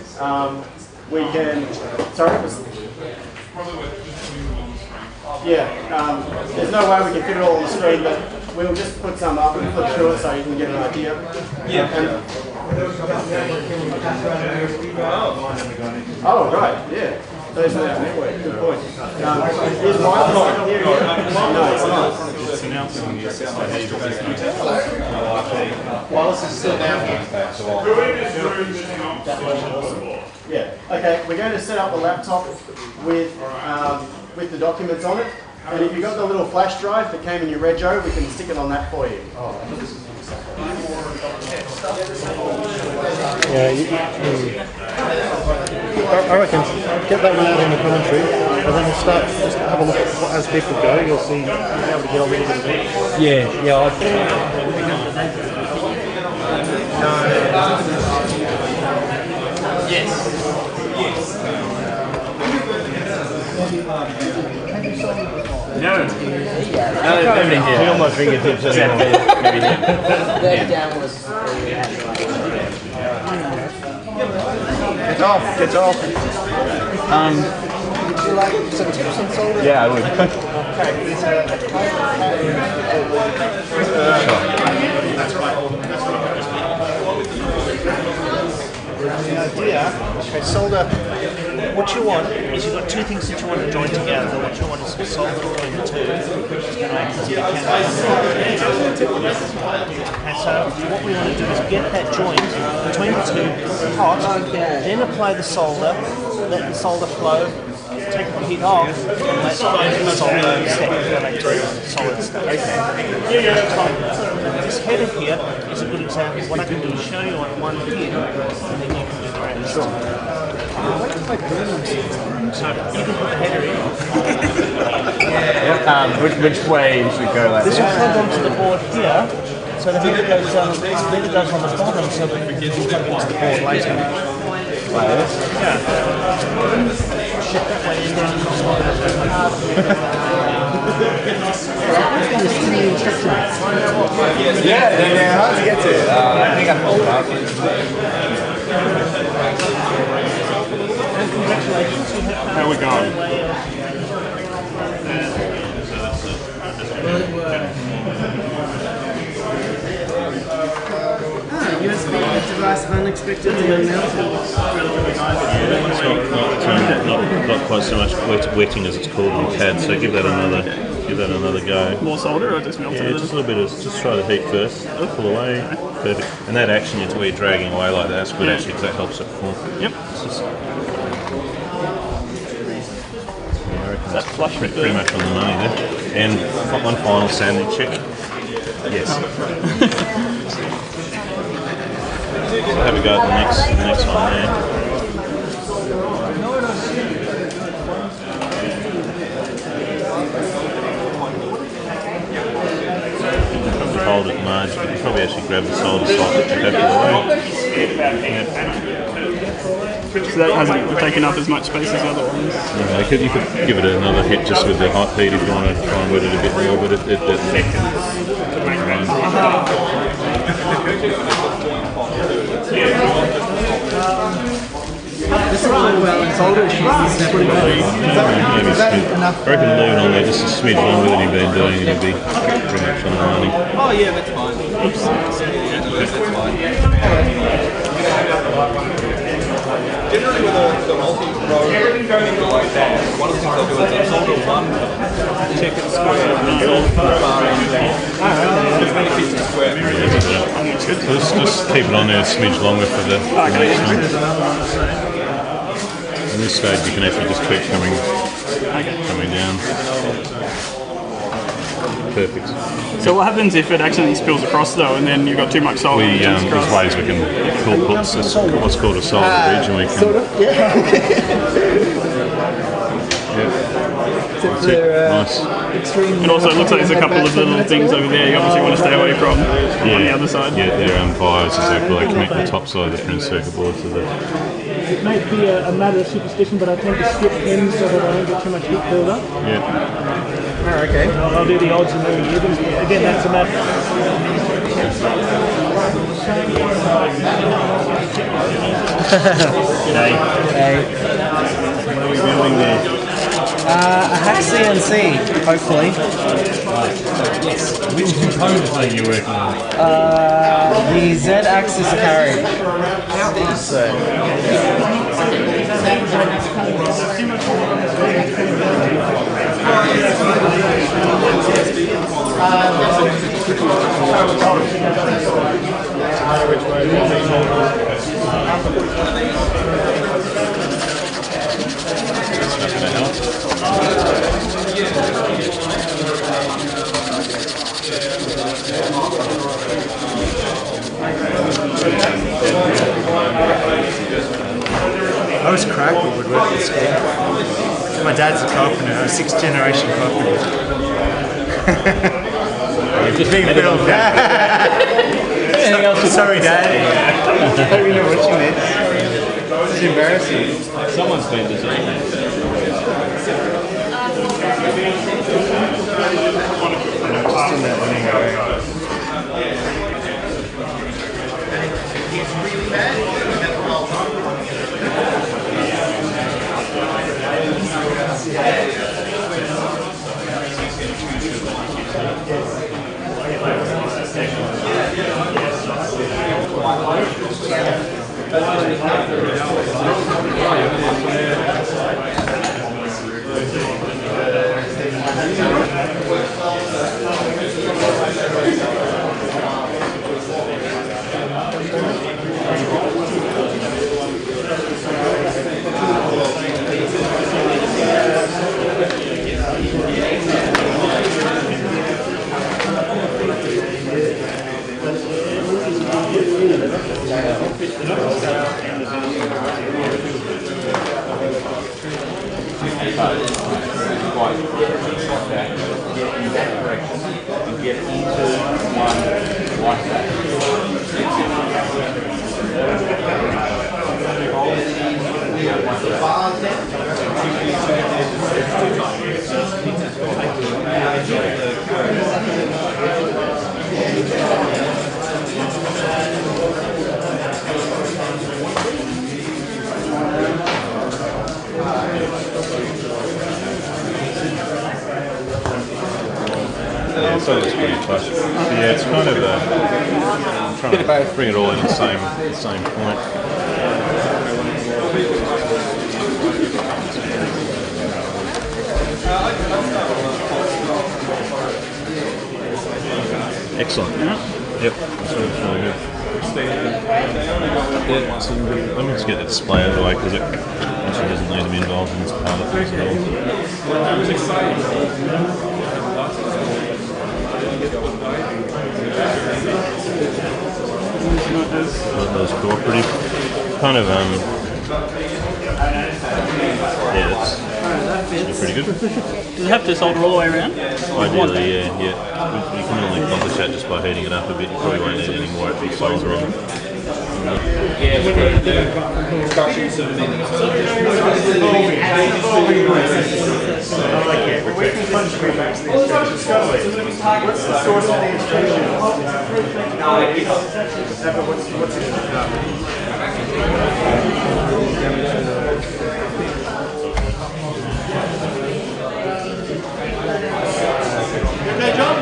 we can, sorry? Yeah, there's no way we can fit it all on the screen, but we'll just put some up and flip through it so you can get an idea. Yeah. Oh, right, yeah. Those are our network, good point. Is wireless here? No, it's not. It's announcing the Wireless is still down here. Yeah, okay, we're going to set up a laptop with the documents on it. And if you've got the little flash drive that came in your rego, we can stick it on that for you. Yeah, I reckon get that one out in the commentary, and then just have a look at what, as people go, you'll see, you'll be able to get a little bit of it. Yeah. Yes. No, maybe here. Feel my fingertips anymore. Maybe here. Get off. Would you like some tips on solder? Yeah, I would. The idea, okay, solder, what you want is you've got 2 things that you want to join together. What you want is solder between the 2. And so what we want to do is get that joint between the 2 hot, then apply the solder, let the solder flow, take the heat off, and let the solder step into a solid state. This header here is a good example. What I can do is show you on one here, and then you can do the rest. Sure. So you can put the header in. Which way should we go? Like this will plug onto the board here, so the header goes on the bottom, so that we can plug into the board later. Like this? Yeah. Yeah, they're hard to get to. I think I pulled it up. How are we going? USB device unexpectedly melted. Not quite so much wetting as it's called in CAD. So give that another go. More solder or just melted? Yeah, just a little bit of, just try the heat first. Pull away, perfect. And that action is where you're dragging away like that. That's good actually, because that helps it perform. Yep. That's flush pretty much on the money there. And one final sanity check. Yes. So have a go at the next one there. Hold it large, but you probably actually grab the solder slightly to go away. So that hasn't taken up as much space as the other ones? No, you could give it another hit just with the hot heat if you want to try and wet it a bit more, but it This is all well and solder issues. Is that enough? I reckon leave it on there just a smidge longer than you've been doing and you'll be pretty much on the money. Oh yeah, that's fine. Oops. Yeah, that's fine. Generally with the multi-row like that, one of the things they'll do is they'll solder one checkered square and then solder from the far end there. As many feet to square. Just keep it on there a smidge longer for the next one. At this stage you can actually just keep coming down. Perfect. So what happens if it accidentally spills across though, and then you've got too much solder? There's ways we can put what's called a solder bridge, and we can. Nice. It also looks like there's a couple of little things over there you obviously want to stay away from on the other side. Yeah, they're wires, exactly. They connect the top side of the printed circuit board to the. It may be a matter of superstition, but I tend to skip pins so that I don't get too much heat build-up. Yeah. Oh, okay. I'll do the odds and then again, that's a matter. G'day. Hey. What are we building there? A hack CNC, hopefully. Yes. Which component are you working on? The Z-axis carry. So. I was cracked when we would work at school. My dad's a carpenter, a 6th generation carpenter. Just being built. Sorry, Dad. I hope you're not watching this. It's embarrassing. Someone's been designing. Just in that running way. Yeah, so it's pretty tough. Yeah, it's kind of trying to bring it all in the same point. Excellent. Yep, that's really good. Yeah, so let me just get the display out of the way because it actually doesn't need to be involved in this part of things at all. Those cooperative, kind of yeah, that's pretty good. Does it have to solder all the way around? Ideally, yeah. You can only accomplish that just by heating it up a bit. You probably won't need any more big solder on. Yeah, we're going to do instructions of We can punch through back to the instructions. What's the source of the instructions? What's it? Okay, John?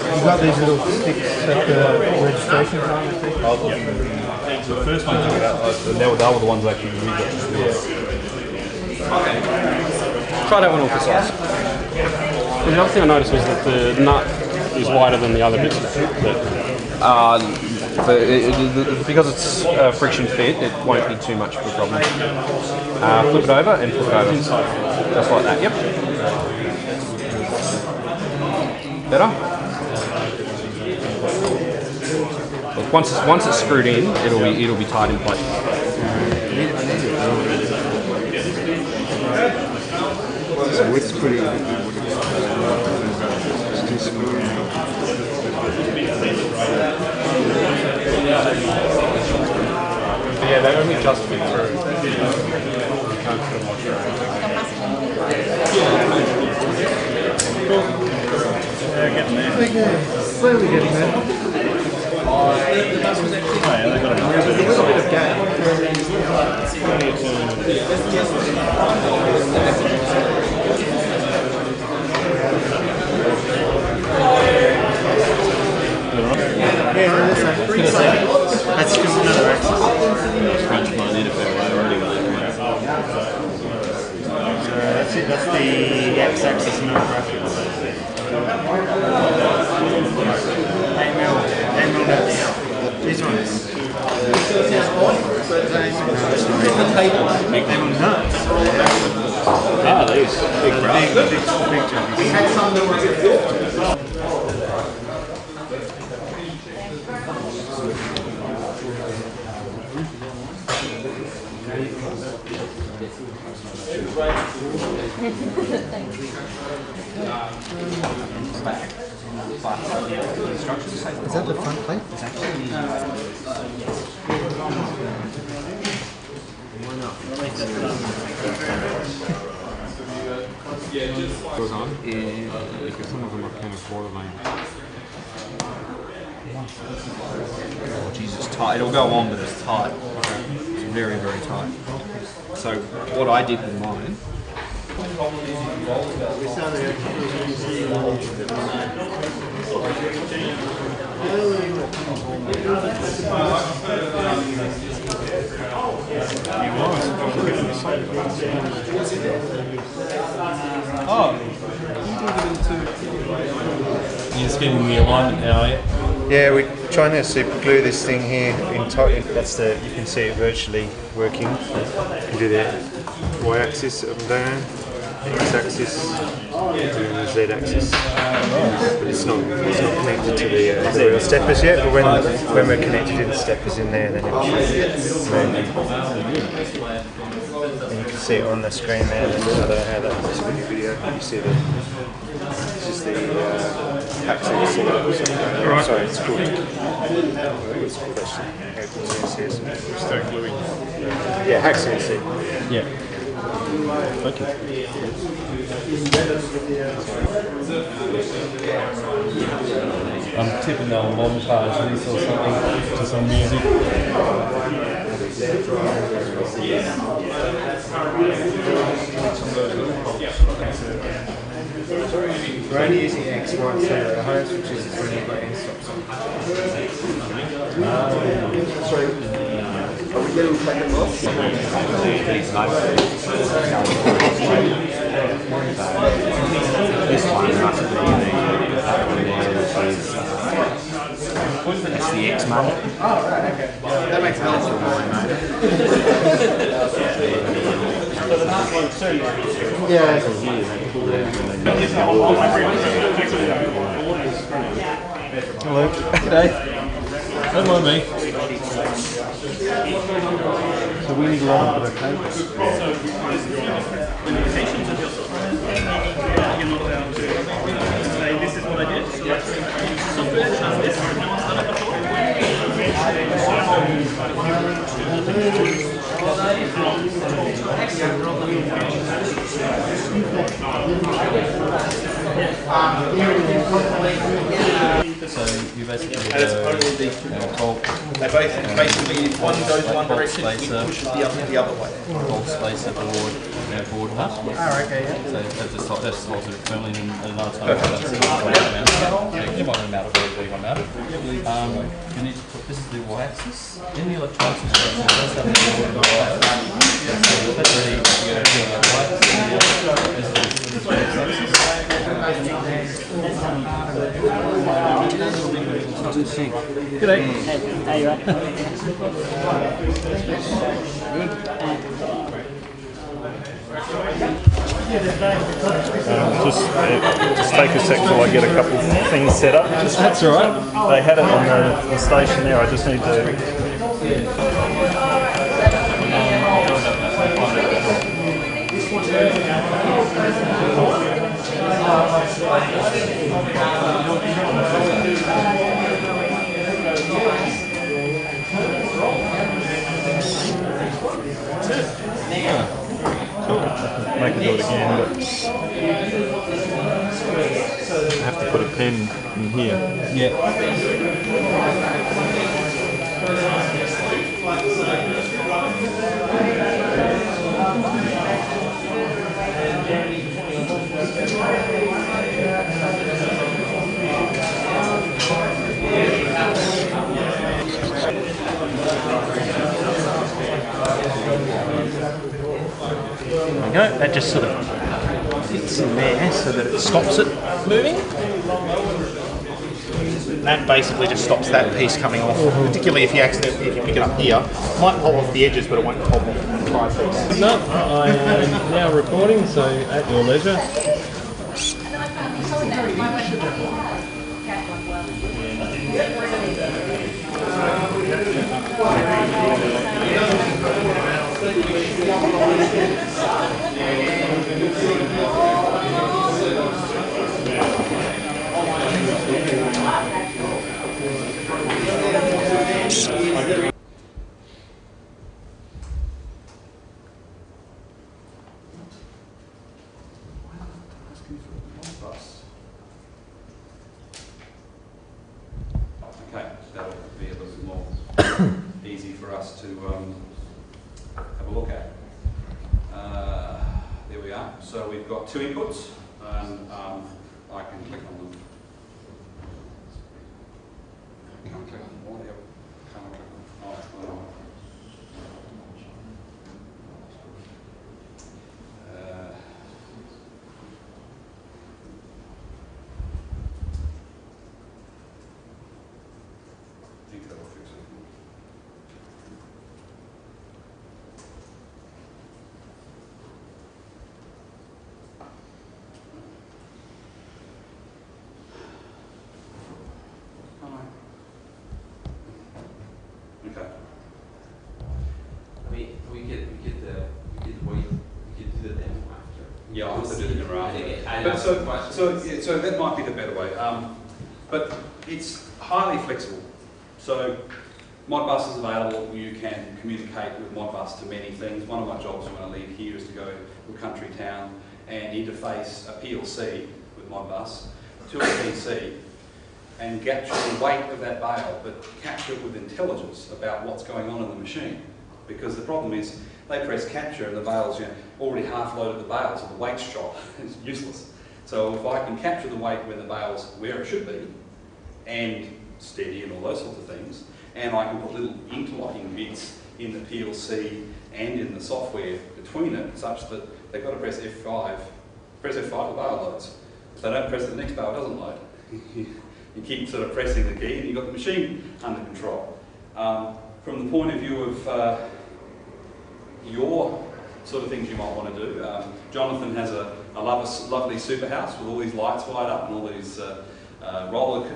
You've got these little sticks at the red demonstration time, I think. The first one took about, they were the ones actually we got. Try that one on for size. The other thing I noticed was that the nut is wider than the other bits. Because it's friction fit, it won't be too much of a problem. Flip it over and flip it over. Just like that, yep. Better? Look, once it's screwed in, it'll be tight in place. So width's pretty good. Yeah, they only just fit through. You can't put them on your They're getting there. Okay, slowly getting there. Oh yeah, they've got a little bit of gap. Yeah, no, that's just another axis. Crunch mine in if they were already That's it, that's the x-axis no graphics. 8mm these ones. They were nuts. Ah, these big graphs. Big jumps. We had some that were Is that the front plate? It's actually why not? Goes on, because some of them are kind of borderline. Oh Jesus, tight. It'll go on, but it's tight. It's very, very tight. So what I did with mine. You're just getting the alignment now, yeah? Yeah, we're trying to super glue this thing here in tight. That's the, you can see it virtually working. You can do the y-axis up and down, x-axis, and the z-axis. But it's not connected to the real steppers yet. But when we're connected to the steppers in there, then it should move. And you can see it on the screen there. I don't know how that looks in the video. You see the. This is the access. Right. Sorry, it's called. It's called actually. Start gluing. Yeah, hack CNC. Yeah. Okay. I'm tipping on montage this or something to some music. We're only using X, Y, and Z at home, which is when you've got end stops on. Sorry, are we getting second loss? This one must be that's the X model. Oh, right, okay. That makes sense. Yeah. Hello. G'day. Don't mind me. So we need a lot of cables. Limitations of your software. You're not allowed to say, this is what I did. Software does this, no one's done it before. The So you basically and it's only these two. Basically, if one goes one direction, it pushes the other way. Bolt spacer board, board nut. Oh, okay, yeah. So that's holds it firmly, and another time that's you want to mount it wherever you want to mount it. You need to put, this is the y-axis. In the electronics instruction, it does have the board on the y-axis. So that's ready to go to the y-axis. This is the x-axis. G'day. How you at? Just take a sec till I get a couple of things set up. That's all right. They had it on the station there. I just need to. Make it do it again, but I have to put a pen in here. Yeah. There we go, that just sort of fits in there so that it stops it moving. That basically just stops that piece coming off, particularly if you pick it up here. It might pop off the edges, but it won't pop off the entire piece. No, I am now recording, so at your leisure. Okay, that'll be a little bit more easy for us to have a look at. There we are. So we've got two inputs, and I can click on them. Can't click on one. Can't click on. I think that'll fix it. Okay. We get the way we get to the demo after. Yeah, I'll also do the demo after. But so that might be the better way. But it's highly flexible. So Modbus is available. You can communicate with Modbus to many things. One of my jobs when I leave here is to go to a country town and interface a PLC with Modbus to a PC and capture the weight of that bale, but capture it with intelligence about what's going on in the machine. Because the problem is, they press capture and the bale's already half loaded the bale, so the weight's shot. It's useless. So if I can capture the weight when the bale's where it should be, and steady and all those sorts of things, and I can put little interlocking bits in the PLC and in the software between it, such that they've got to press F5. Press F5, the bale loads. If they don't press it, the next bale doesn't load. You keep sort of pressing the key and you've got the machine under control. From the point of view of your sort of things you might want to do, Jonathan has a lovely super house with all these lights wired up and all these roller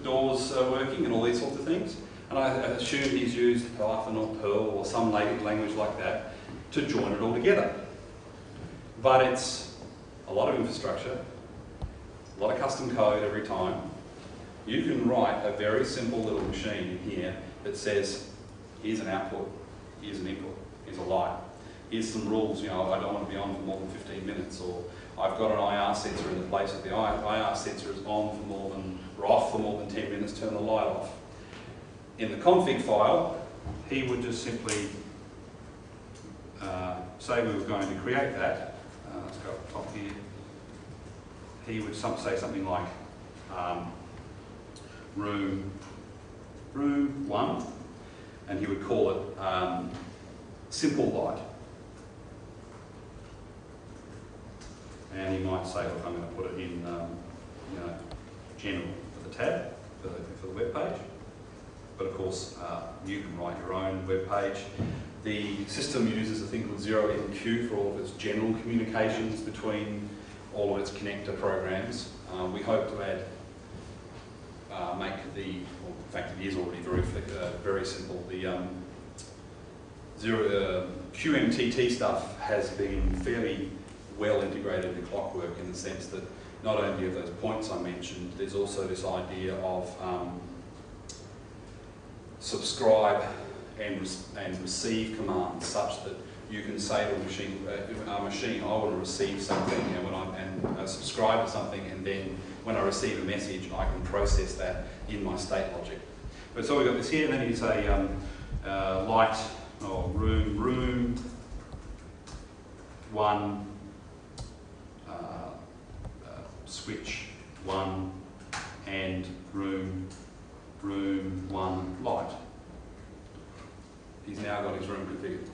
doors working and all these sorts of things. And I assume he's used Python or Perl or some language like that to join it all together. But it's a lot of infrastructure, a lot of custom code every time. You can write a very simple little machine in here that says, here's an output, here's an input, here's a light. here's some rules, you know, I don't want to be on for more than 15 minutes, or I've got an IR sensor in the place of the IR sensor is on for more than, or off for more than 10 minutes, turn the light off. In the config file, he would just simply say we were going to create that. Let's go up top here. He would say something like room 1, and he would call it simple light. And he might say, look, I'm going to put it in, you know, general for the tab, for the web page. But of course, you can write your own web page. The system uses a thing called 0MQ for all of its general communications between all of its connector programs. We hope to add, make the, well, in fact it is already very simple. The QMTT stuff has been fairly well integrated into Clockwork in the sense that not only are those points I mentioned, there's also this idea of subscribe and receive commands such that you can say to a machine, I want to receive something, and subscribe to something, and then when I receive a message, I can process that in my state logic. But so we've got this here, and then you say light or room 1, switch 1, and room 1 light. He's now got his room configured.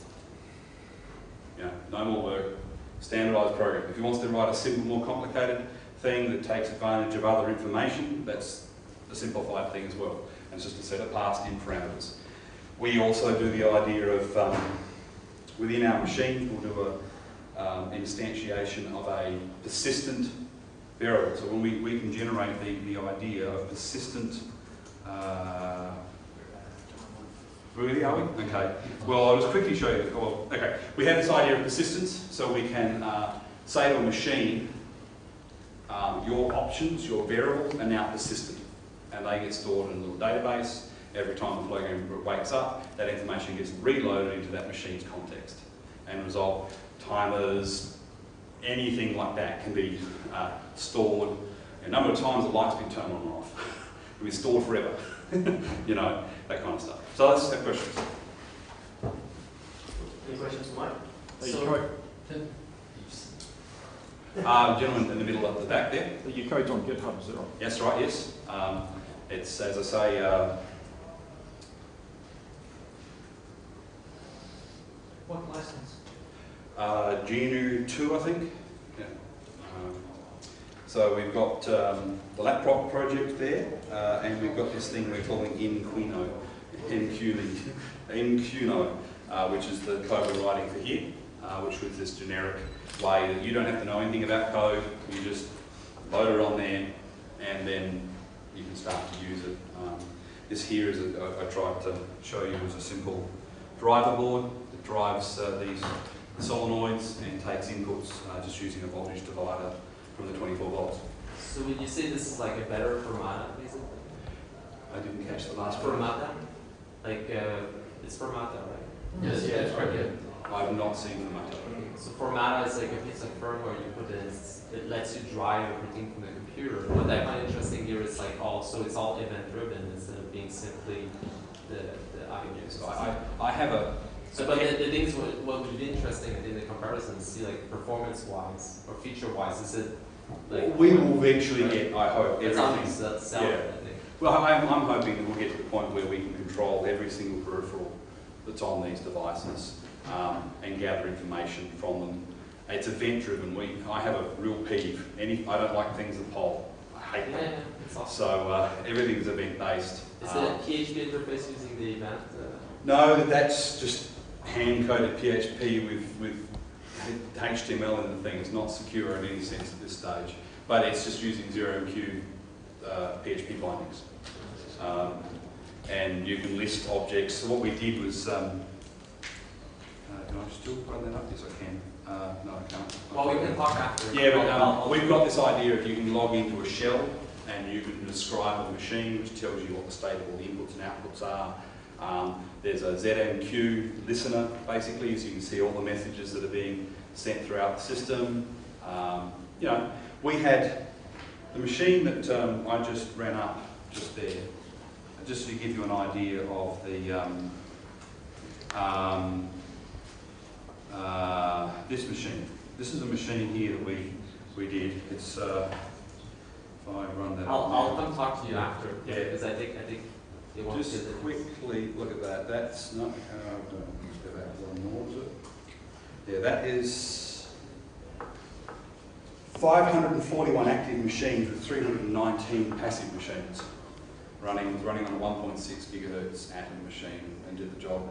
You know, no more work, standardised program. If he wants to write a simple, more complicated thing that takes advantage of other information, that's a simplified thing as well. And it's just a set of passed-in parameters. We also do the idea of, within our machine, we'll do an instantiation of a persistent variable. So when we can generate the idea of persistent, really, are we? Okay. Well, I'll just quickly show you. Well, okay. We have this idea of persistence, so we can say to a machine, your options, your variables are now persistent, and they get stored in a little database. Every time the program wakes up, that information gets reloaded into that machine's context, and result timers, anything like that can be stored. A number of times the light's been turned on and off. It can be stored forever. You know, that kind of stuff. So let's have questions. Any questions for Mike? Gentleman in the middle at the back there. Your code's on GitHub, is that right? That's right, yes. It's, as I say, what license? GNU 2, I think. Yeah. So we've got the laptop project there, and we've got this thing we're calling Inquino, which is the code we're writing for here, which was this generic way that you don't have to know anything about code, you just load it on there, and then you can start to use it. This here is, I tried to show you, is a simple driver board that drives these solenoids and takes inputs just using a voltage divider from the 24 volts. So would you say this is like a better Fermata, basically? I didn't catch the last part. Fermata? Like, it's Fermata, right? Yes, yeah, that's right, yeah. I've not seen Fermata. Okay. So Fermata is like a piece of firmware you put in, it lets you drive everything from the computer. What I find interesting here is like so it's all event driven instead of being simply the IOJ. So I have a... So, but the things what would be interesting in the comparison is see like performance-wise or feature-wise, is it like... We will eventually get, I hope, everything. That's yeah. I think. Well, I'm hoping that we'll get to the point where we can control every single peripheral that's on these devices and gather information from them. It's event-driven. I have a real peeve. I don't like things that poll. I hate them. Yeah, it's awesome. So everything's event-based. Is it a PHP interface using the event? No, that's just hand-coded PHP with HTML in the thing. It's not secure in any sense at this stage. But it's just using 0MQ PHP bindings. And you can list objects. So what we did was, can I still run that up? Yes, I can. No, I can't. Well, we can talk after. Yeah, but we've got this idea of you can log into a shell and you can describe a machine which tells you what the state of all the inputs and outputs are. There's a ZMQ listener, basically, so you can see all the messages that are being sent throughout the system. You know, we had the machine that I just ran up just there, just to give you an idea of the this machine. This is a machine here that we did. It's if I run that. I'll come talk to you after. Yeah, because I think it won't just quickly look at that. That's not. Let's go back one more. Is it? Yeah, that is 541 active machines with 319 passive machines running on a 1.6 gigahertz Atom machine and did the job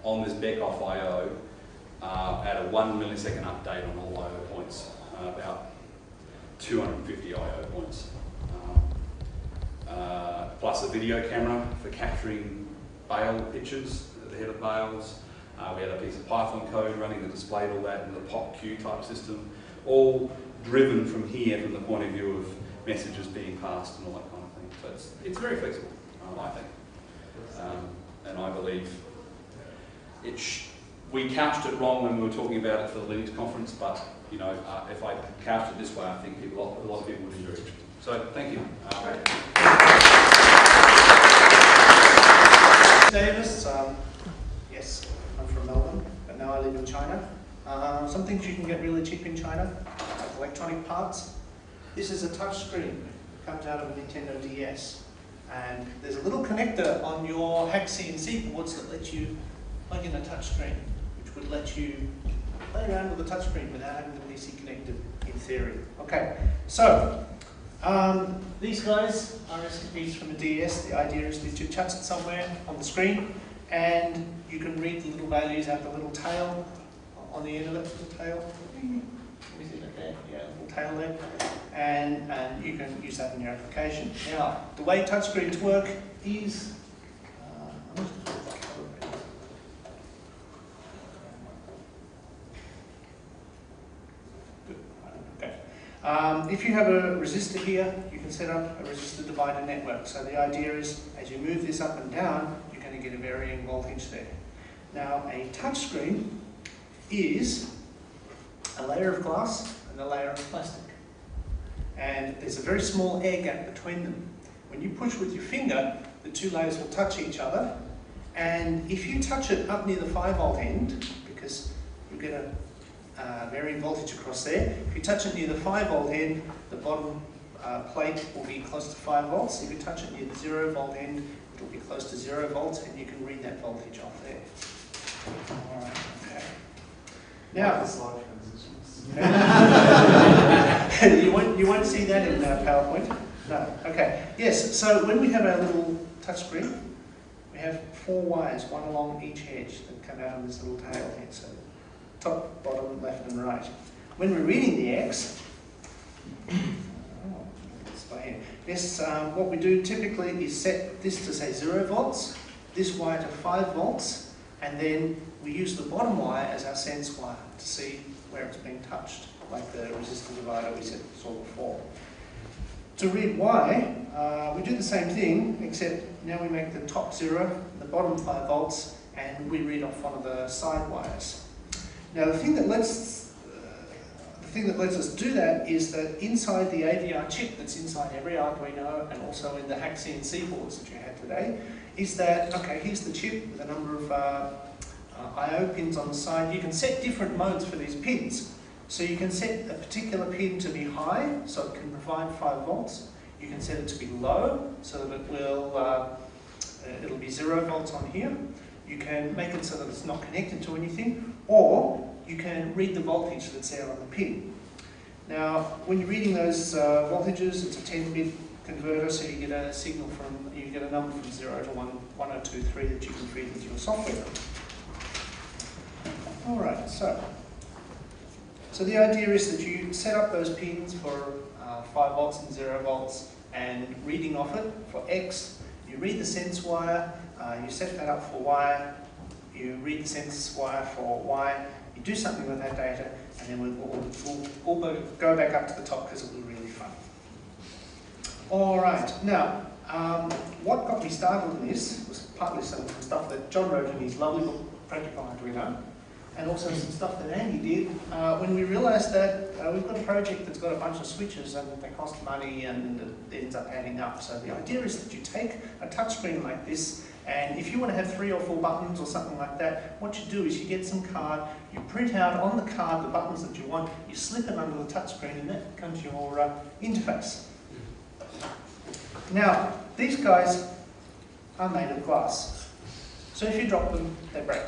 on this Beckhoff I/O at a 1 millisecond update on all I/O points, about 250 I/O points. Plus a video camera for capturing bale pictures at the head of bales. We had a piece of Python code running that displayed all that in the POP-Q type system, all driven from here from the point of view of messages being passed and all that kind of thing. So it's very flexible, I think. And I believe we couched it wrong when we were talking about it for the Linux conference, but you know, if I couched it this way, I think a lot of people would enjoy it. So thank you. Davis, yes, I'm from Melbourne, but now I live in China. Some things you can get really cheap in China, like electronic parts. This is a touch screen, comes out of a Nintendo DS. And there's a little connector on your hack CNC boards that lets you plug in a touch screen, which would let you play around with the touch screen without having the PC connected, in theory. Okay, so these guys are SCPs from a DS. The idea is that you touch it somewhere on the screen and you can read the little values out the little tail on the end of it, little tail. Is it there? Yeah, little tail there. And you can use that in your application. Now, the way touchscreens work is if you have a resistor here, you can set up a resistor divider network. So the idea is, as you move this up and down, you're going to get a varying voltage there. Now, a touchscreen is a layer of glass and a layer of plastic. And there's a very small air gap between them. When you push with your finger, the two layers will touch each other. And if you touch it up near the 5 volt end, because you get a varying voltage across there, if you touch it near the 5 volt end, the bottom plate will be close to 5 volts. If you touch it near the 0 volt end, it will be close to 0 volts, and you can read that voltage off there. All right, okay. Now, you won't see that in PowerPoint. No. Okay. Yes. So when we have our little touch screen, we have 4 wires, one along each edge, that come out of this little tail here. So top, bottom, left, and right. When we're reading the X, what we do typically is set this to say 0 volts, this wire to 5 volts, and then we use the bottom wire as our sense wire to see where it's being touched, like the resistor divider we saw before. To read Y, we do the same thing, except now we make the top 0, the bottom 5 volts, and we read off one of the side wires. Now the thing that lets us do that is that inside the AVR chip that's inside every Arduino and also in the hack CNC boards that you had today, is that, okay, here's the chip with a number of I/O pins on the side. You can set different modes for these pins. So you can set a particular pin to be high, so it can provide 5 volts. You can set it to be low, so that it will it'll be 0 volts on here. You can make it so that it's not connected to anything, or you can read the voltage that's there on the pin. Now, when you're reading those voltages, it's a 10-bit converter, so you get a signal you get a number from 0 to 1, 1023 that you can feed into your software. All right, so the idea is that you set up those pins for 5 volts and 0 volts, and reading off it for X, you read the sense wire, you set that up for Y, you read the sense wire for Y, you do something with that data, and then we'll go back up to the top because it'll be really fun. All right, now, What got me started in this was partly some stuff that John wrote in his lovely book, Practical Arduino, and also some stuff that Andy did when we realised that we've got a project that's got a bunch of switches and they cost money and it ends up adding up. So the idea is that you take a touchscreen like this, and if you want to have 3 or 4 buttons or something like that, what you do is you get some card, you print out on the card the buttons that you want, you slip it under the touchscreen, and that becomes your interface. Now, these guys are made of glass. So if you drop them, they break,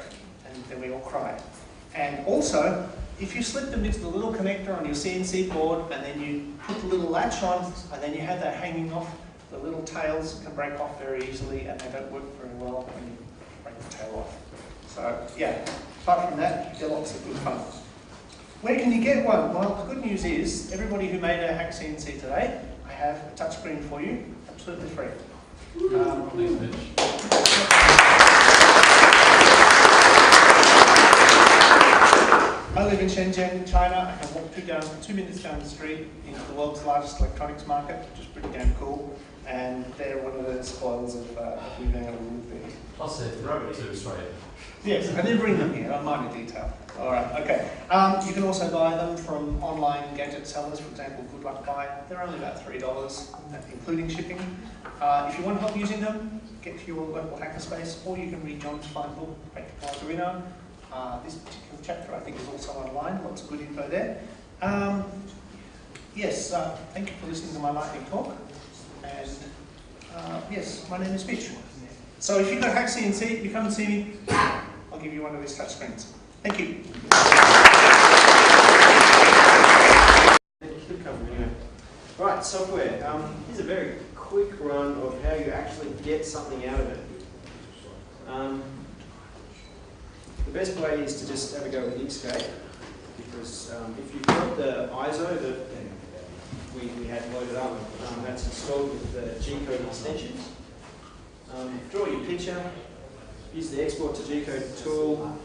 and then we all cry. And also, if you slip them into the little connector on your CNC board, and then you put the little latch on, and then you have that hanging off, the little tails can break off very easily, and they don't work very well when you break the tail off. So, yeah, apart from that, you get lots of good fun. Where can you get one? Well, the good news is, everybody who made a Hack CNC today, I have a touchscreen for you, absolutely free. I live in Shenzhen, China. I can walk 2 minutes down the street into the world's largest electronics market, which is pretty damn cool. And they're one of the spoils of being able to live there. Plus, they drove it to Australia. Yes, I did bring them here, a minor detail. All right, okay. You can also buy them from online gadget sellers, for example, Good Luck Buy. They're only about $3, including shipping. If you want help using them, get to your local hackerspace, or you can read John's fine book, Practical Arduino. This particular chapter, I think, is also online. Lots of good info there. Yes, thank you for listening to my lightning talk. And yes, my name is Mitch. So if you've got Hack CNC, you come and see me. I'll give you one of these touchscreens. Thank you. Right, software. Here's a very quick run of how you actually get something out of it. The best way is to just have a go with Inkscape, because if you've got the ISO that we had loaded up, that's installed with the G-code extensions. Draw your picture, use the export to G-code tool.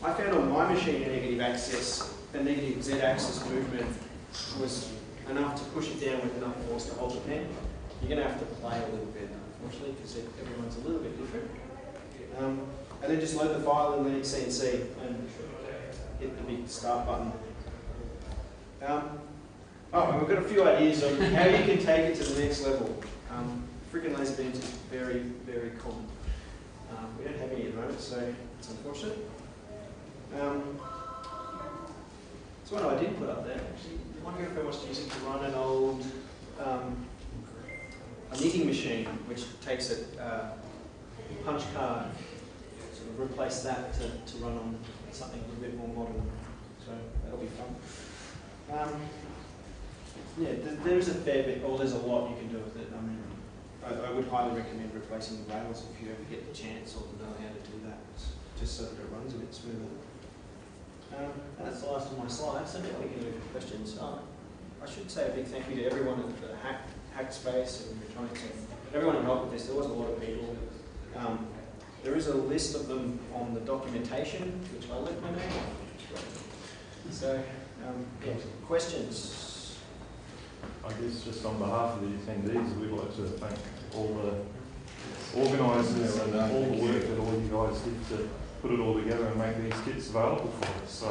I found on my machine a negative Z-axis movement was enough to push it down with enough force to hold the pen. You're going to have to play a little bit, unfortunately, because everyone's a little bit different. And then just load the file in Linux CNC and hit the big start button. And we've got a few ideas on how you can take it to the next level. Freaking laser beams is very, very common. We don't have any at the moment, so it's unfortunate. So what I did put up there, actually, you wonder if I was to use it to run an old a knitting machine, which takes a punch card, sort of replace that to run on something a little bit more modern. So that'll be fun. Yeah, there's a fair bit, or there's a lot you can do with it. I mean, I would highly recommend replacing the rails if you ever get the chance or know how to do that, just so that it runs a bit smoother. And that's the last of my slides, so now we can move to questions. I should say a big thank you to everyone at the Hackspace and Electronics and everyone who helped with this. There was a lot of people. There is a list of them on the documentation, which I left my name on. So, yeah, questions? I guess just on behalf of the attendees, we'd like to thank all the organisers and all the work that all you guys did to put it all together and make these kits available for us. So.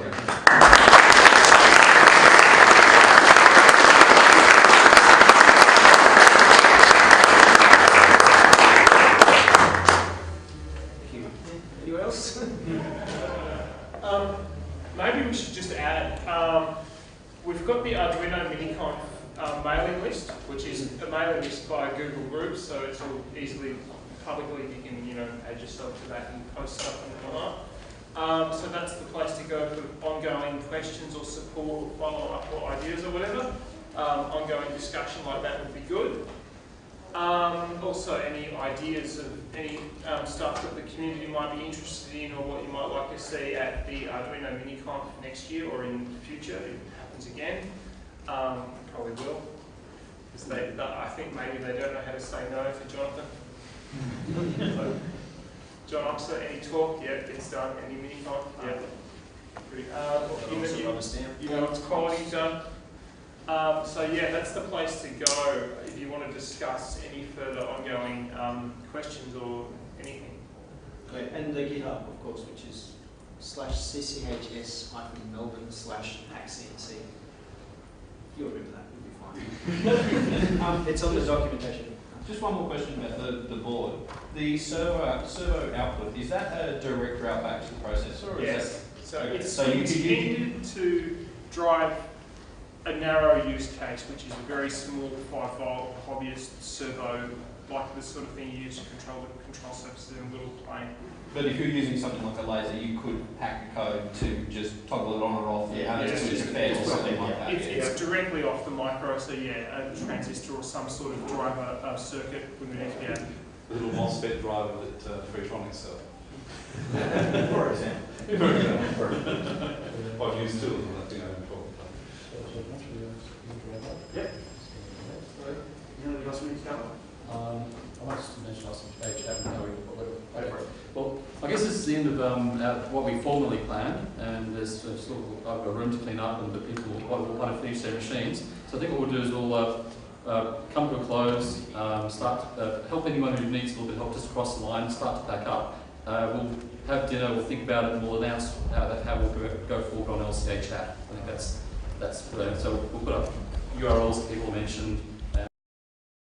Anyone else? Maybe we should just add, we've got the Arduino Miniconf mailing list, which is a mailing list by Google Groups, so it's all easily publicly, you can add yourself to that and post stuff and whatnot. So that's the place to go for ongoing questions or support or follow-up or ideas or whatever. Ongoing discussion like that would be good. Also, any ideas of any stuff that the community might be interested in or what you might like to see at the Arduino Miniconf next year or in the future, if it happens again. Probably will. Because I think maybe they don't know how to say no for Jonathan. So, John Oxford, any talk? Yeah, it's done. Any Miniconf? Yeah. You know it's quality done. So yeah, that's the place to go if you want to discuss any further ongoing questions or anything. Okay, and the GitHub, of course, which is /cchs-melbourne/hackcnc. You'll remember that, you'll be fine. It's on the documentation. Just one more question about the board. The servo output, is that a direct route back to the processor? Or Yes. Is that, So okay. it's So you could intended to drive a narrow use case, which is a very small 5-volt hobbyist servo, like the sort of thing you use to control the control surfaces in a little plane. But if you're using something like a laser, you could hack the code to just toggle it on or off, switch the fed or something like that. It's directly off the micro, so yeah, a transistor or some sort of driver circuit would need to be added. The little MOSFET driver that Freetronics sell. For example. I've used two of them, that's before. Yep. Anything else we need to cover? I might just mention some page chat and how we well, I guess this is the end of what we formally planned, and there's sort of I've got a room to clean up, and the people will want to finish their machines. So I think what we'll do is we'll come to a close, help anyone who needs a little bit of help just cross the line, start to pack up. We'll have dinner, we'll think about it, and we'll announce how we'll go forward on LCA chat. I think that's so we'll put up URLs that people mentioned.